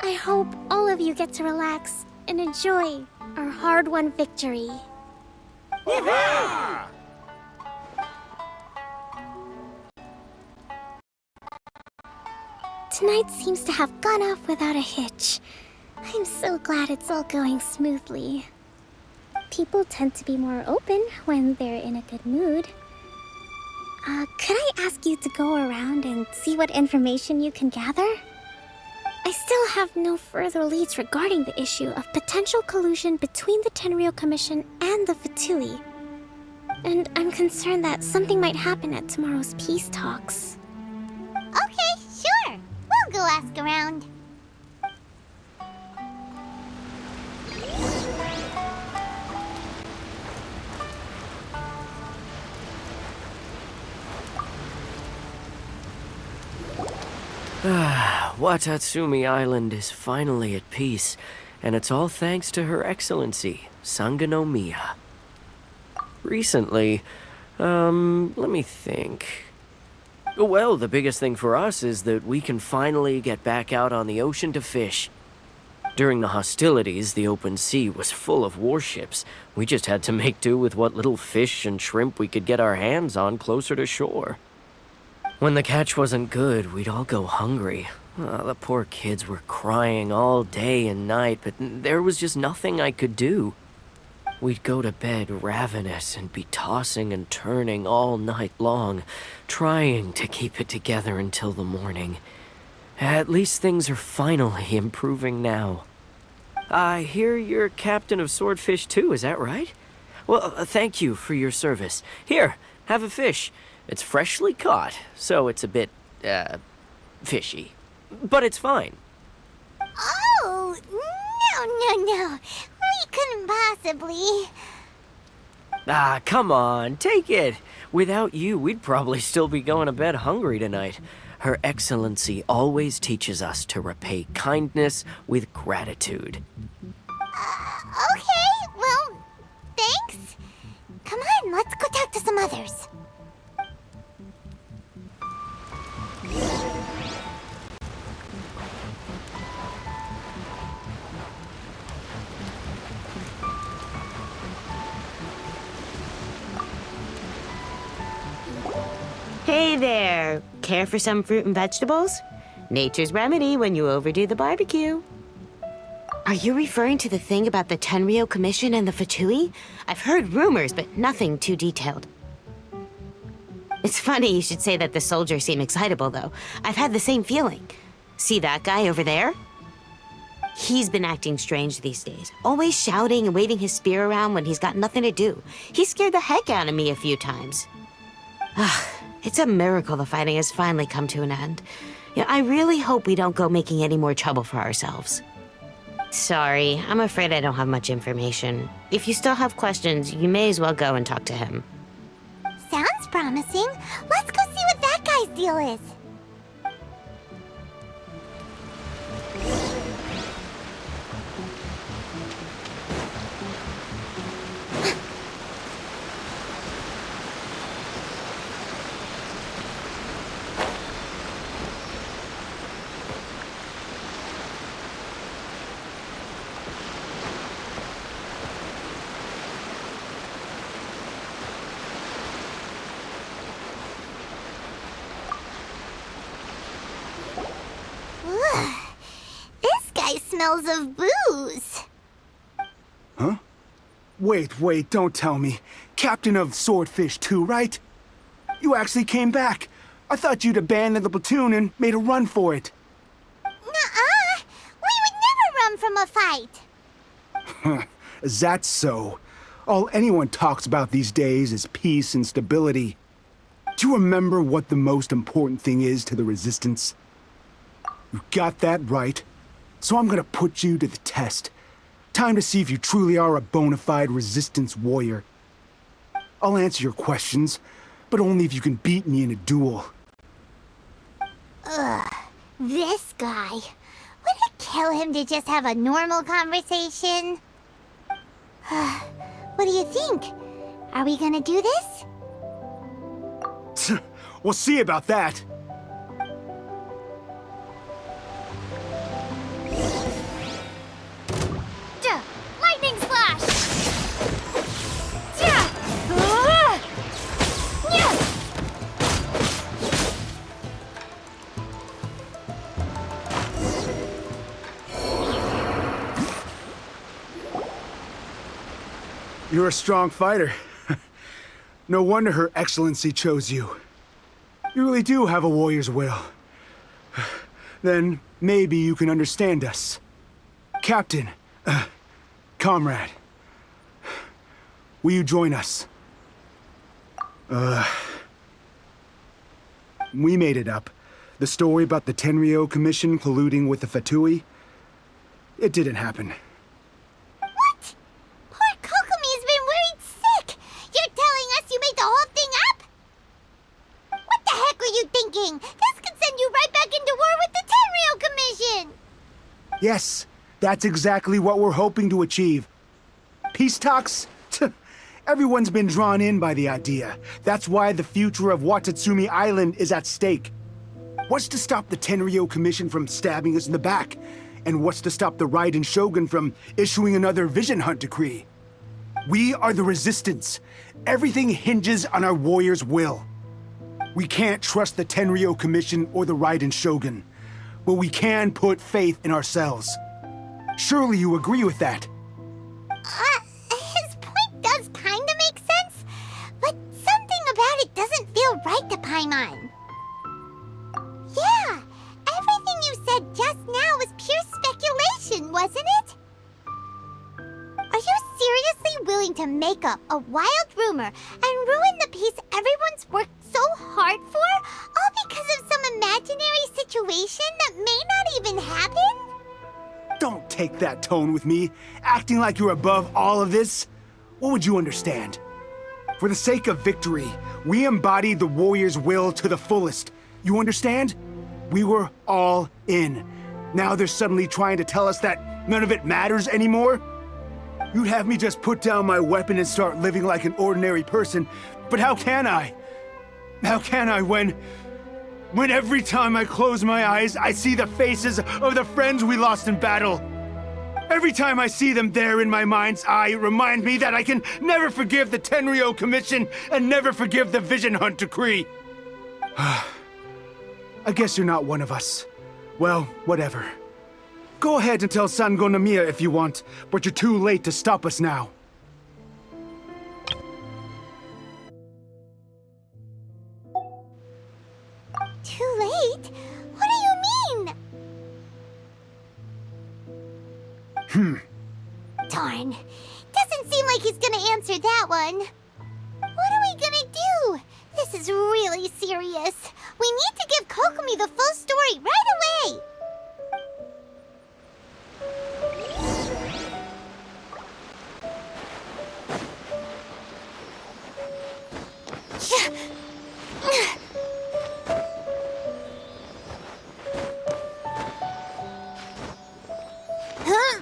I hope all of you get to relax and enjoy our hard-won victory. Tonight seems to have gone off without a hitch. I'm so glad it's all going smoothly. People tend to be more open when they're in a good mood. Could I ask you to go around and see what information you can gather? I still have no further leads regarding the issue of potential collusion between the Tenryou Commission and the Fatui. And I'm concerned that something might happen at tomorrow's peace talks. Okay, sure. We'll go ask around. Watatsumi Island is finally at peace, and it's all thanks to Her Excellency, Sangonomiya. Recently, let me think. Well, the biggest thing for us is that we can finally get back out on the ocean to fish. During the hostilities, the open sea was full of warships. We just had to make do with what little fish and shrimp we could get our hands on closer to shore. When the catch wasn't good, we'd all go hungry. The poor kids were crying all day and night, but there was just nothing I could do. We'd go to bed ravenous and be tossing and turning all night long, trying to keep it together until the morning. At least things are finally improving now. I hear you're captain of Swordfish too, is that right? Well, thank you for your service. Here, have a fish. It's freshly caught, so it's a bit, fishy. But it's fine. Oh, no. We couldn't possibly. Come on, take it. Without you, we'd probably still be going to bed hungry tonight. Her Excellency always teaches us to repay kindness with gratitude. Okay, well, thanks. Come on, let's go talk to some others. Hey there! Care for some fruit and vegetables? Nature's remedy when you overdo the barbecue. Are you referring to the thing about the Tenryou Commission and the Fatui? I've heard rumors, but nothing too detailed. It's funny you should say that the soldiers seem excitable, though. I've had the same feeling. See that guy over there? He's been acting strange these days, always shouting and waving his spear around when he's got nothing to do. He scared the heck out of me a few times. It's a miracle the fighting has finally come to an end. Yeah, I really hope we don't go making any more trouble for ourselves. Sorry, I'm afraid I don't have much information. If you still have questions, you may as well go and talk to him. Sounds promising. Let's go see what that guy's deal is. Smells of booze. Huh? Wait, don't tell me. Captain of Swordfish too, right? You actually came back. I thought you'd abandoned the platoon and made a run for it. Nuh-uh. We would never run from a fight. Is that so? All anyone talks about these days is peace and stability. Do you remember what the most important thing is to the Resistance? You got that right. So I'm gonna put you to the test. Time to see if you truly are a bona fide Resistance warrior. I'll answer your questions, but only if you can beat me in a duel. Ugh, this guy. Would it kill him to just have a normal conversation? What do you think? Are we gonna do this? We'll see about that. You're a strong fighter. No wonder Her Excellency chose you. You really do have a warrior's will. Then maybe you can understand us. Captain, comrade, will you join us? We made it up. The story about the Tenryo Commission colluding with the Fatui, it didn't happen. What? Poor Kokomi's been worried sick. You're telling us you made the whole thing up? What the heck were you thinking? This could send you right back into war with the Tenryo Commission. Yes, that's exactly what we're hoping to achieve. Peace talks? Everyone's been drawn in by the idea. That's why the future of Watatsumi Island is at stake. What's to stop the Tenryo Commission from stabbing us in the back? And what's to stop the Raiden Shogun from issuing another Vision Hunt decree? We are the Resistance. Everything hinges on our warrior's will. We can't trust the Tenryo Commission or the Raiden Shogun, but we can put faith in ourselves. Surely you agree with that? His point does kinda make sense, but something about it doesn't feel right to Paimon. Yeah, everything you said just now was pure speculation, wasn't it? Are you seriously willing to make up a wild rumor and ruin the peace everyone's worked so hard for, all because of some imaginary situation that may not even happen? Don't take that tone with me, acting like you're above all of this. What would you understand? For the sake of victory, we embodied the warrior's will to the fullest. You understand? We were all in. Now they're suddenly trying to tell us that none of it matters anymore? You'd have me just put down my weapon and start living like an ordinary person, but how can I? How can I when every time I close my eyes, I see the faces of the friends we lost in battle? Every time I see them there in my mind's eye, it reminds me that I can never forgive the Tenryo Commission and never forgive the Vision Hunt decree. I guess you're not one of us. Well, whatever. Go ahead and tell Sango Nomiya if you want, but you're too late to stop us now. Too late? What do you mean? Darn. Doesn't seem like he's gonna answer that one. What are we gonna do? This is really serious. We need to give Kokomi the full story right away. Huh?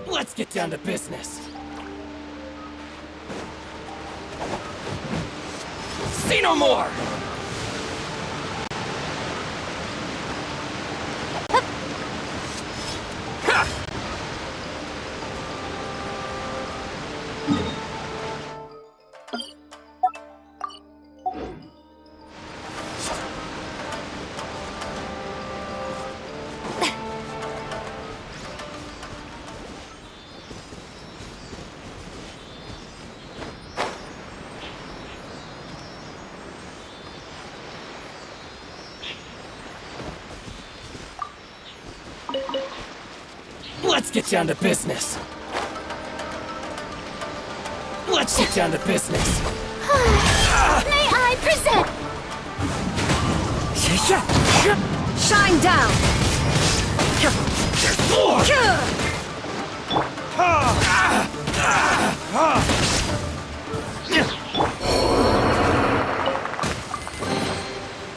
Let's get down to business. See no more! Let's get down to business. Let's get down to business. May I present? Shine down. There's more!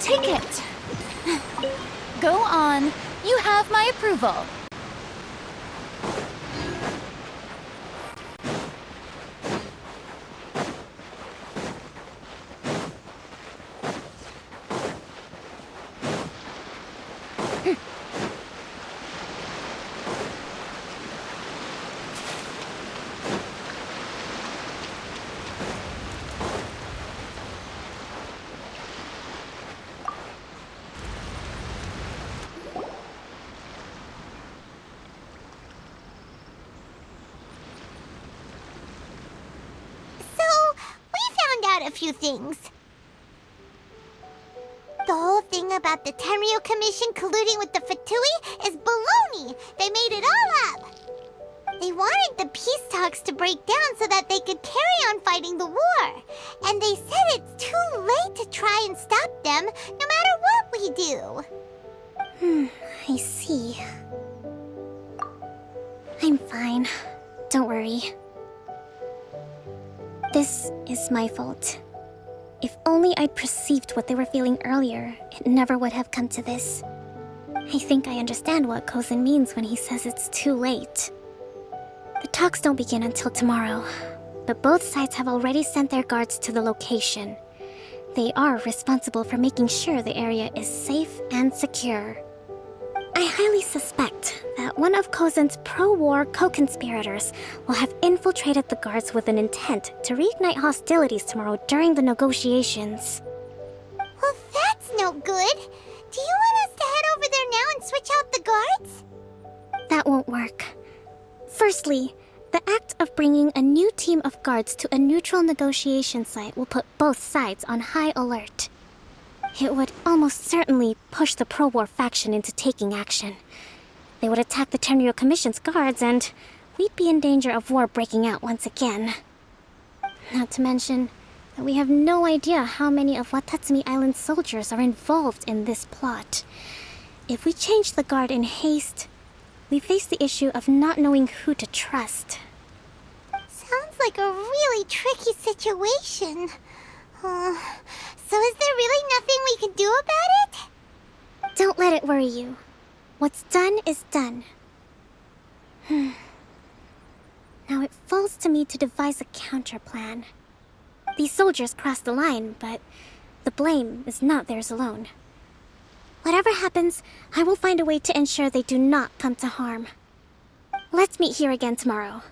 Take it. Go on. You have my approval. A few things. The whole thing about the Tenryo Commission colluding with the Fatui is baloney. They made it all up. They wanted the peace talks to break down so that they could carry on fighting the war. And they said it's too late to try and stop them, no matter what we do. I see. I'm fine. Don't worry. This is my fault. If only I'd perceived what they were feeling earlier, it never would have come to this. I think I understand what Kozan means when he says it's too late. The talks don't begin until tomorrow, but both sides have already sent their guards to the location. They are responsible for making sure the area is safe and secure. I highly suspect that one of Kozan's pro-war co-conspirators will have infiltrated the guards with an intent to reignite hostilities tomorrow during the negotiations. Well, that's no good. Do you want us to head over there now and switch out the guards? That won't work. Firstly, the act of bringing a new team of guards to a neutral negotiation site will put both sides on high alert. It would almost certainly push the pro-war faction into taking action. They would attack the Tenryo Commission's guards, and we'd be in danger of war breaking out once again. Not to mention that we have no idea how many of Watatsumi Island's soldiers are involved in this plot. If we change the guard in haste, we face the issue of not knowing who to trust. Sounds like a really tricky situation. So is there really nothing we can do about it? Don't let it worry you. What's done is done. Now it falls to me to devise a counterplan. These soldiers crossed the line, but the blame is not theirs alone. Whatever happens, I will find a way to ensure they do not come to harm. Let's meet here again tomorrow.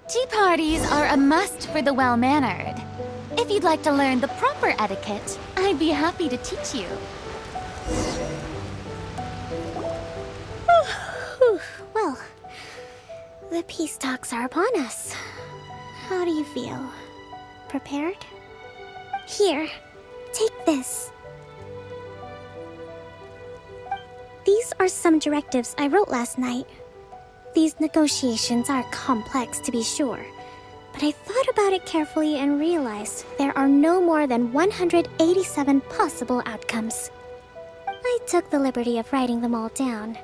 Tea parties are a must for the well-mannered. If you'd like to learn the proper etiquette, I'd be happy to teach you. Well, the peace talks are upon us. How do you feel? Prepared? Here, take this. These are some directives I wrote last night. These negotiations are complex, to be sure, but I thought about it carefully and realized there are no more than 187 possible outcomes. I took the liberty of writing them all down.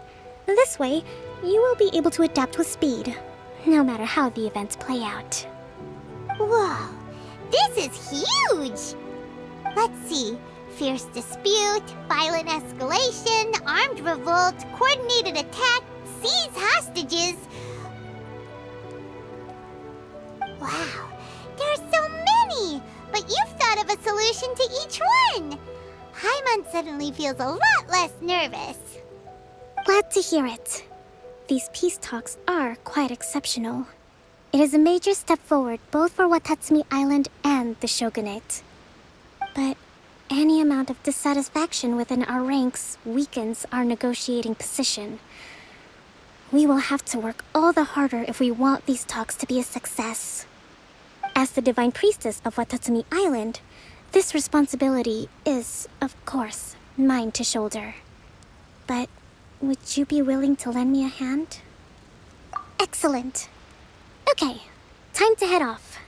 This way, you will be able to adapt with speed, no matter how the events play out. Whoa, this is huge! Let's see. Fierce dispute, violent escalation, armed revolt, coordinated attack, seize hostages. Wow, there are so many! But you've thought of a solution to each one! Paimon suddenly feels a lot less nervous. Glad to hear it. These peace talks are quite exceptional. It is a major step forward both for Watatsumi Island and the Shogunate. But any amount of dissatisfaction within our ranks weakens our negotiating position. We will have to work all the harder if we want these talks to be a success. As the Divine Priestess of Watatsumi Island, this responsibility is, of course, mine to shoulder. But would you be willing to lend me a hand? Excellent. Okay, time to head off.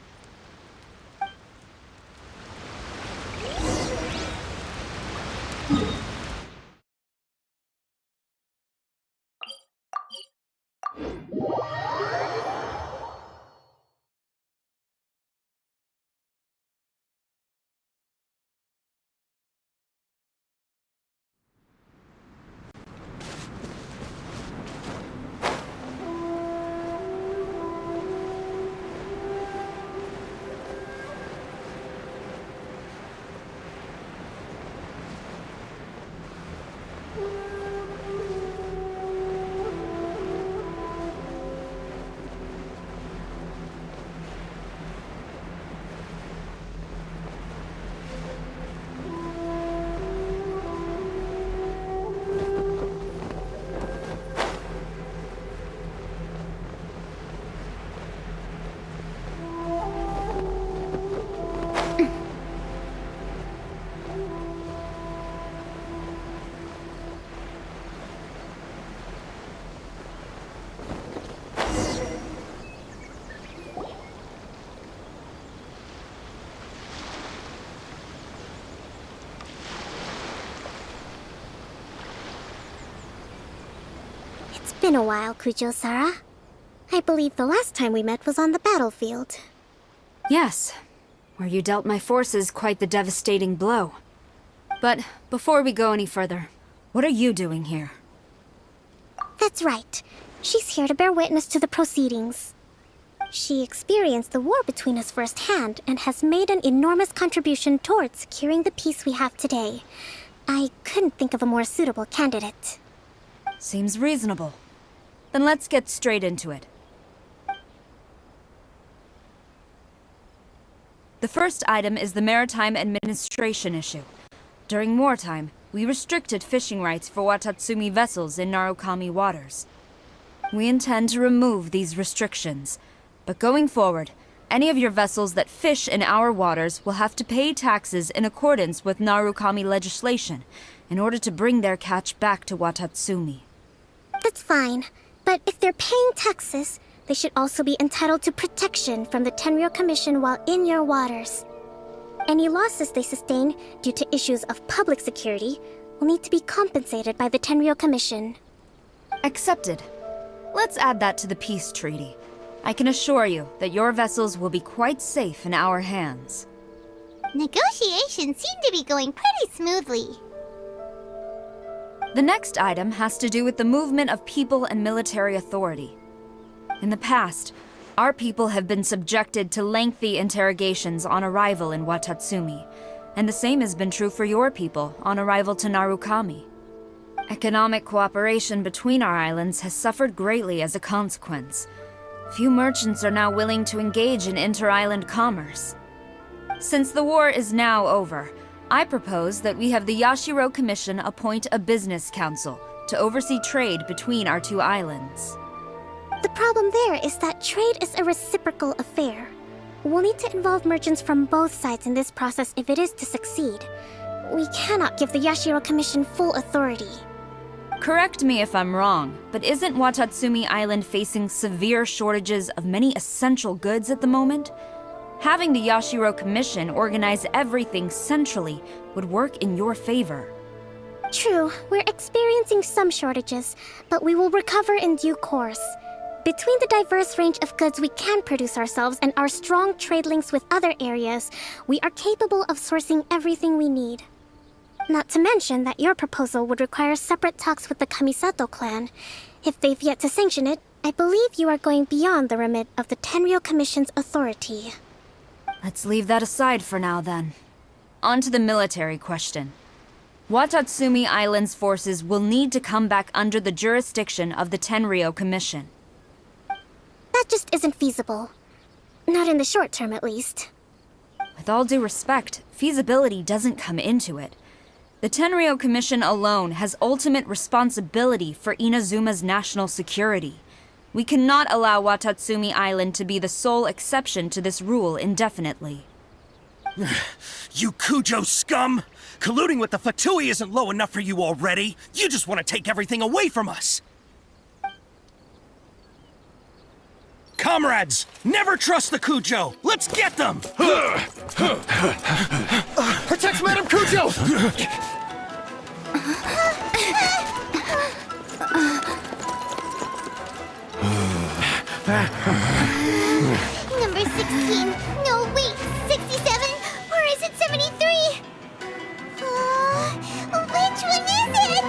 It's been a while, Kujo-Sara. I believe the last time we met was on the battlefield. Yes, where you dealt my forces quite the devastating blow. But before we go any further, what are you doing here? That's right. She's here to bear witness to the proceedings. She experienced the war between us firsthand and has made an enormous contribution towards securing the peace we have today. I couldn't think of a more suitable candidate. Seems reasonable. Then let's get straight into it. The first item is the Maritime Administration issue. During wartime, we restricted fishing rights for Watatsumi vessels in Narukami waters. We intend to remove these restrictions, but going forward, any of your vessels that fish in our waters will have to pay taxes in accordance with Narukami legislation in order to bring their catch back to Watatsumi. That's fine, but if they're paying taxes, they should also be entitled to protection from the Tenryou Commission while in your waters. Any losses they sustain due to issues of public security will need to be compensated by the Tenryou Commission. Accepted. Let's add that to the peace treaty. I can assure you that your vessels will be quite safe in our hands. Negotiations seem to be going pretty smoothly. The next item has to do with the movement of people and military authority. In the past, our people have been subjected to lengthy interrogations on arrival in Watatsumi, and the same has been true for your people on arrival to Narukami. Economic cooperation between our islands has suffered greatly as a consequence. Few merchants are now willing to engage in inter-island commerce. Since the war is now over, I propose that we have the Yashiro Commission appoint a business council to oversee trade between our two islands. The problem there is that trade is a reciprocal affair. We'll need to involve merchants from both sides in this process if it is to succeed. We cannot give the Yashiro Commission full authority. Correct me if I'm wrong, but isn't Watatsumi Island facing severe shortages of many essential goods at the moment? Having the Yashiro Commission organize everything centrally would work in your favor. True, we're experiencing some shortages, but we will recover in due course. Between the diverse range of goods we can produce ourselves and our strong trade links with other areas, we are capable of sourcing everything we need. Not to mention that your proposal would require separate talks with the Kamisato clan. If they've yet to sanction it, I believe you are going beyond the remit of the Tenryou Commission's authority. Let's leave that aside for now, then. On to the military question. Watatsumi Island's forces will need to come back under the jurisdiction of the Tenryou Commission. That just isn't feasible. Not in the short term, at least. With all due respect, feasibility doesn't come into it. The Tenryou Commission alone has ultimate responsibility for Inazuma's national security. We cannot allow Watatsumi Island to be the sole exception to this rule indefinitely. You Kujo scum! Colluding with the Fatui isn't low enough for you already! You just want to take everything away from us! Comrades, never trust the Kujo! Let's get them! Protect Madame Kujo! Number 16. No, wait. 67? Or is it 73? Which one is it?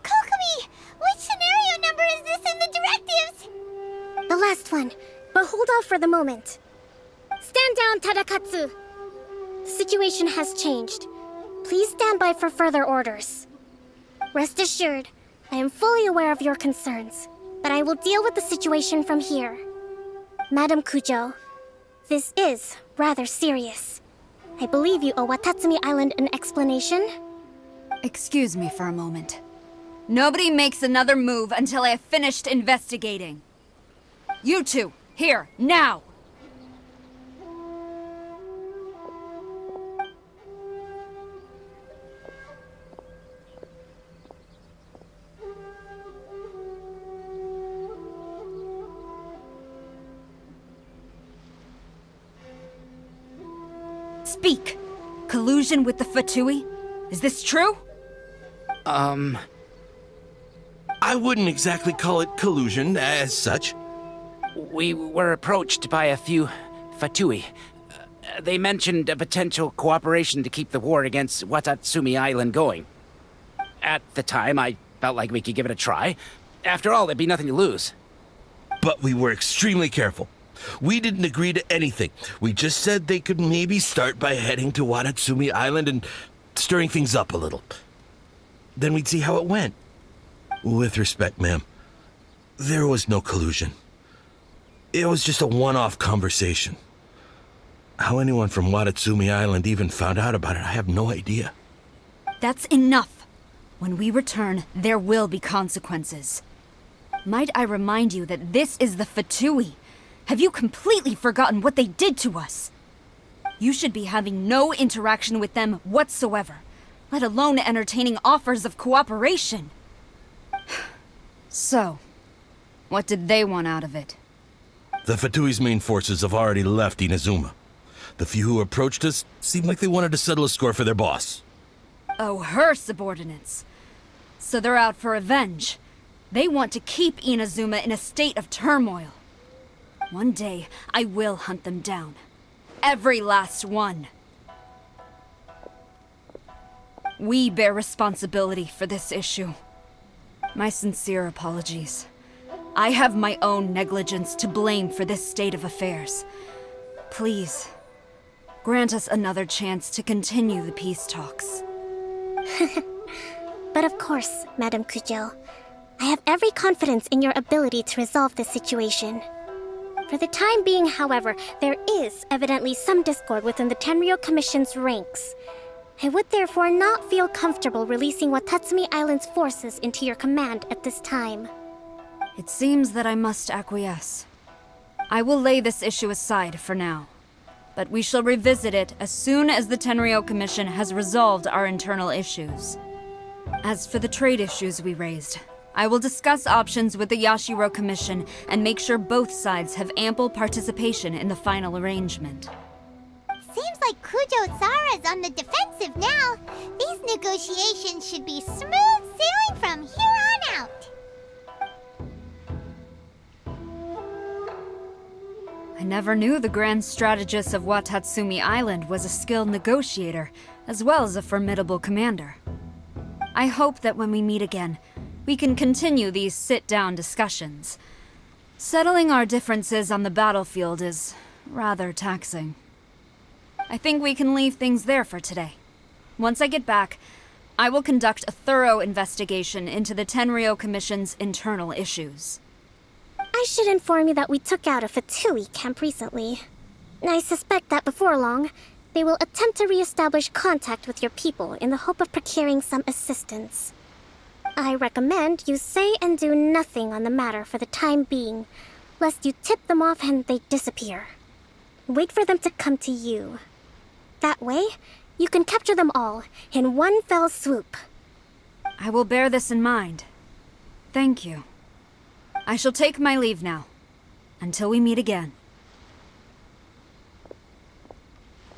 Kokomi! Which scenario number is this in the directives? The last one, but hold off for the moment. Stand down, Tadakatsu. The situation has changed. Please stand by for further orders. Rest assured, I am fully aware of your concerns, but I will deal with the situation from here. Madam Kujo, this is rather serious. I believe you owe Watatsumi Island an explanation. Excuse me for a moment. Nobody makes another move until I have finished investigating. You two, here, now! Speak! Collusion with the Fatui? Is this true? I wouldn't exactly call it collusion as such. We were approached by a few Fatui. They mentioned a potential cooperation to keep the war against Watatsumi Island going. At the time, I felt like we could give it a try. After all, there'd be nothing to lose. But we were extremely careful. We didn't agree to anything. We just said they could maybe start by heading to Watatsumi Island and stirring things up a little. Then we'd see how it went. With respect, ma'am, there was no collusion. It was just a one-off conversation. How anyone from Watatsumi Island even found out about it, I have no idea. That's enough. When we return, there will be consequences. Might I remind you that this is the Fatui? Have you completely forgotten what they did to us? You should be having no interaction with them whatsoever, let alone entertaining offers of cooperation. So, what did they want out of it? The Fatui's main forces have already left Inazuma. The few who approached us seemed like they wanted to settle a score for their boss. Oh, her subordinates. So they're out for revenge. They want to keep Inazuma in a state of turmoil. One day, I will hunt them down. Every last one. We bear responsibility for this issue. My sincere apologies. I have my own negligence to blame for this state of affairs. Please, grant us another chance to continue the peace talks. But of course, Madam Kujo, I have every confidence in your ability to resolve this situation. For the time being, however, there is evidently some discord within the Tenryou Commission's ranks. I would therefore not feel comfortable releasing Watatsumi Island's forces into your command at this time. It seems that I must acquiesce. I will lay this issue aside for now, but we shall revisit it as soon as the Tenryou Commission has resolved our internal issues. As for the trade issues we raised, I will discuss options with the Yashiro Commission and make sure both sides have ample participation in the final arrangement. Seems like Kujo-Sara's on the defensive now. These negotiations should be smooth sailing from here on out. I never knew the grand strategist of Watatsumi Island was a skilled negotiator, as well as a formidable commander. I hope that when we meet again, we can continue these sit-down discussions. Settling our differences on the battlefield is rather taxing. I think we can leave things there for today. Once I get back, I will conduct a thorough investigation into the Tenryou Commission's internal issues. I should inform you that we took out a Fatui camp recently. I suspect that before long, they will attempt to re-establish contact with your people in the hope of procuring some assistance. I recommend you say and do nothing on the matter for the time being, lest you tip them off and they disappear. Wait for them to come to you. That way, you can capture them all in one fell swoop. I will bear this in mind. Thank you. I shall take my leave now. Until we meet again.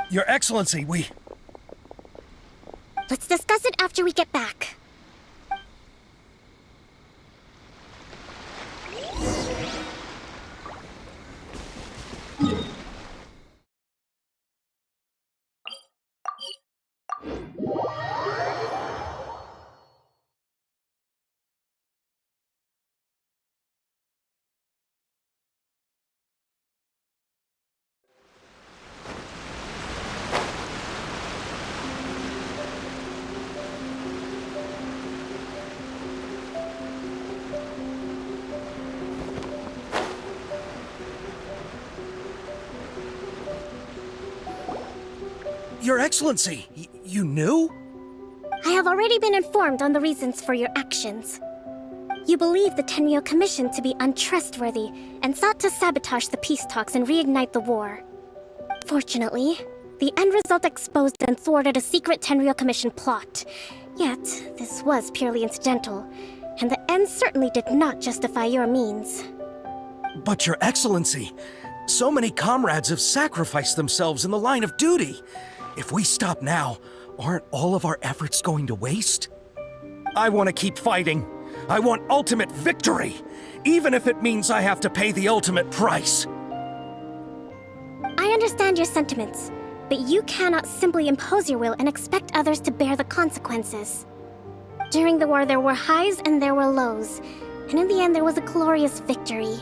Your Excellency, we... Let's discuss it after we get back. Your Excellency, you knew? I have already been informed on the reasons for your actions. You believe the Tenryo Commission to be untrustworthy and sought to sabotage the peace talks and reignite the war. Fortunately, the end result exposed and thwarted a secret Tenryo Commission plot. Yet, this was purely incidental, and the end certainly did not justify your means. But Your Excellency, so many comrades have sacrificed themselves in the line of duty. If we stop now, aren't all of our efforts going to waste? I want to keep fighting. I want ultimate victory, even if it means I have to pay the ultimate price. I understand your sentiments, but you cannot simply impose your will and expect others to bear the consequences. During the war, there were highs and there were lows, and in the end, there was a glorious victory.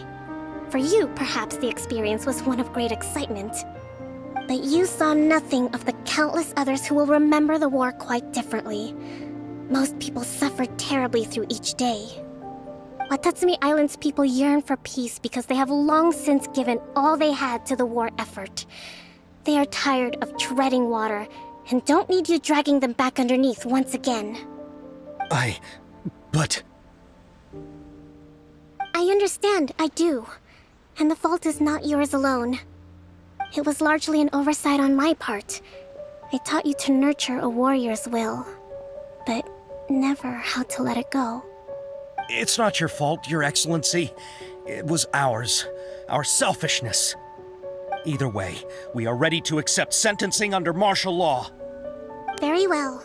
For you, perhaps the experience was one of great excitement. But you saw nothing of the countless others who will remember the war quite differently. Most people suffered terribly through each day. Watatsumi Island's people yearn for peace because they have long since given all they had to the war effort. They are tired of treading water and don't need you dragging them back underneath once again. But... I understand, I do. And the fault is not yours alone. It was largely an oversight on my part. I taught you to nurture a warrior's will, but never how to let it go. It's not your fault, Your Excellency. It was ours. Our selfishness. Either way, we are ready to accept sentencing under martial law. Very well.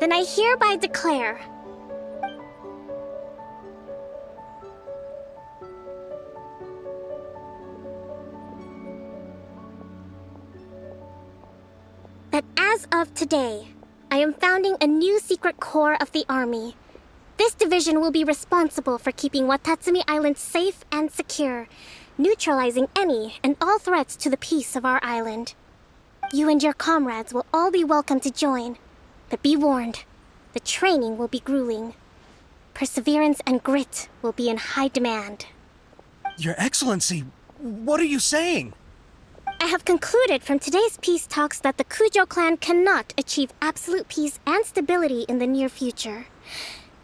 Then I hereby declare... that as of today, I am founding a new secret corps of the army. This division will be responsible for keeping Watatsumi Island safe and secure, neutralizing any and all threats to the peace of our island. You and your comrades will all be welcome to join, but be warned, the training will be grueling. Perseverance and grit will be in high demand. Your Excellency, what are you saying? I have concluded from today's peace talks that the Kujo clan cannot achieve absolute peace and stability in the near future.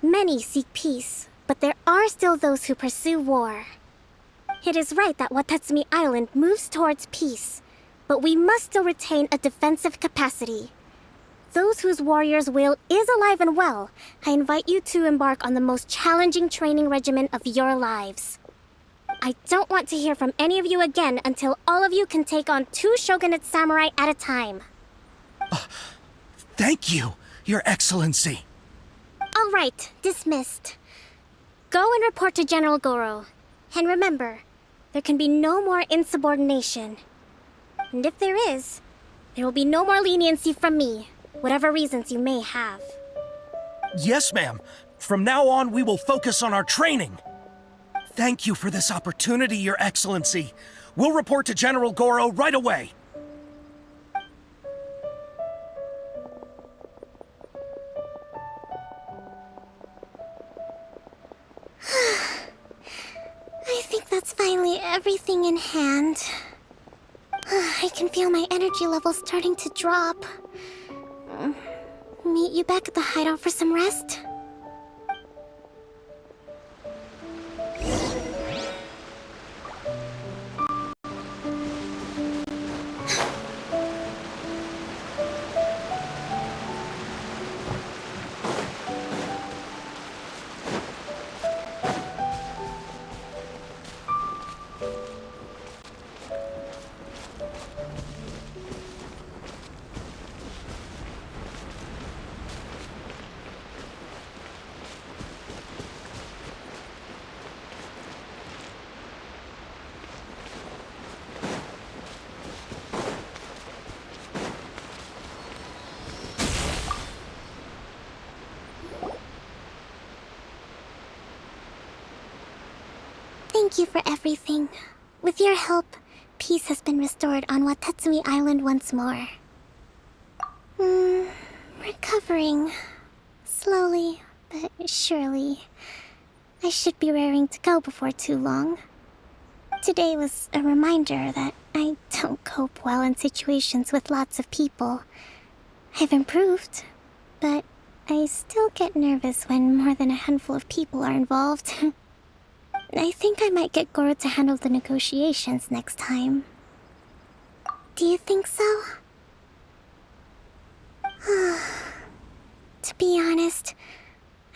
Many seek peace, but there are still those who pursue war. It is right that Watatsumi Island moves towards peace, but we must still retain a defensive capacity. Those whose warrior's will is alive and well, I invite you to embark on the most challenging training regimen of your lives. I don't want to hear from any of you again until all of you can take on 2 shogunate samurai at a time. Thank you, Your Excellency. All right, dismissed. Go and report to General Goro. And remember, there can be no more insubordination. And if there is, there will be no more leniency from me, whatever reasons you may have. Yes, ma'am. From now on, we will focus on our training. Thank you for this opportunity, Your Excellency. We'll report to General Goro right away. I think that's finally everything in hand. I can feel my energy levels starting to drop. Meet you back at the hideout for some rest? Thank you for everything. With your help, peace has been restored on Watatsumi Island once more. Recovering. Slowly, but surely. I should be raring to go before too long. Today was a reminder that I don't cope well in situations with lots of people. I've improved, but I still get nervous when more than a handful of people are involved. I think I might get Goro to handle the negotiations next time. Do you think so? To be honest,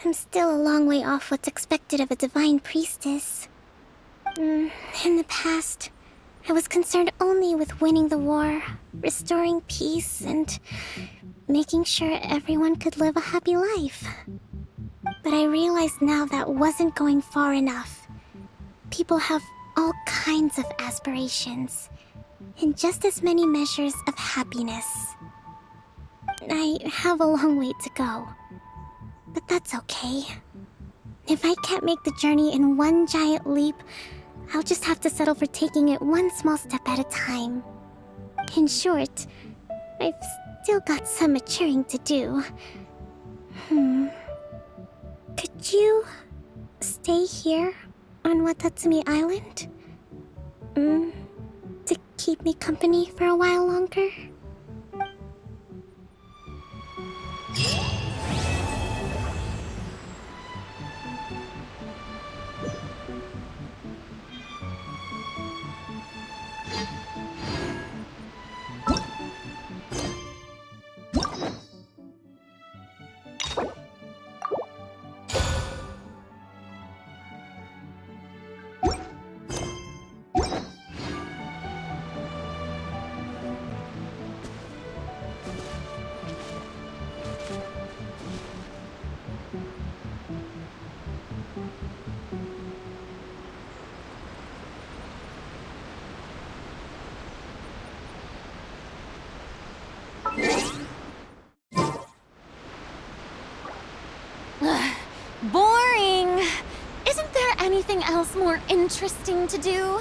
I'm still a long way off what's expected of a divine priestess. In the past, I was concerned only with winning the war, restoring peace, and making sure everyone could live a happy life. But I realize now that wasn't going far enough. People have all kinds of aspirations, and just as many measures of happiness. I have a long way to go, but that's okay. If I can't make the journey in one giant leap, I'll just have to settle for taking it one small step at a time. In short, I've still got some maturing to do. Could you stay here on Watatsumi Island? To keep me company for a while longer? Boring! Isn't there anything else more interesting to do?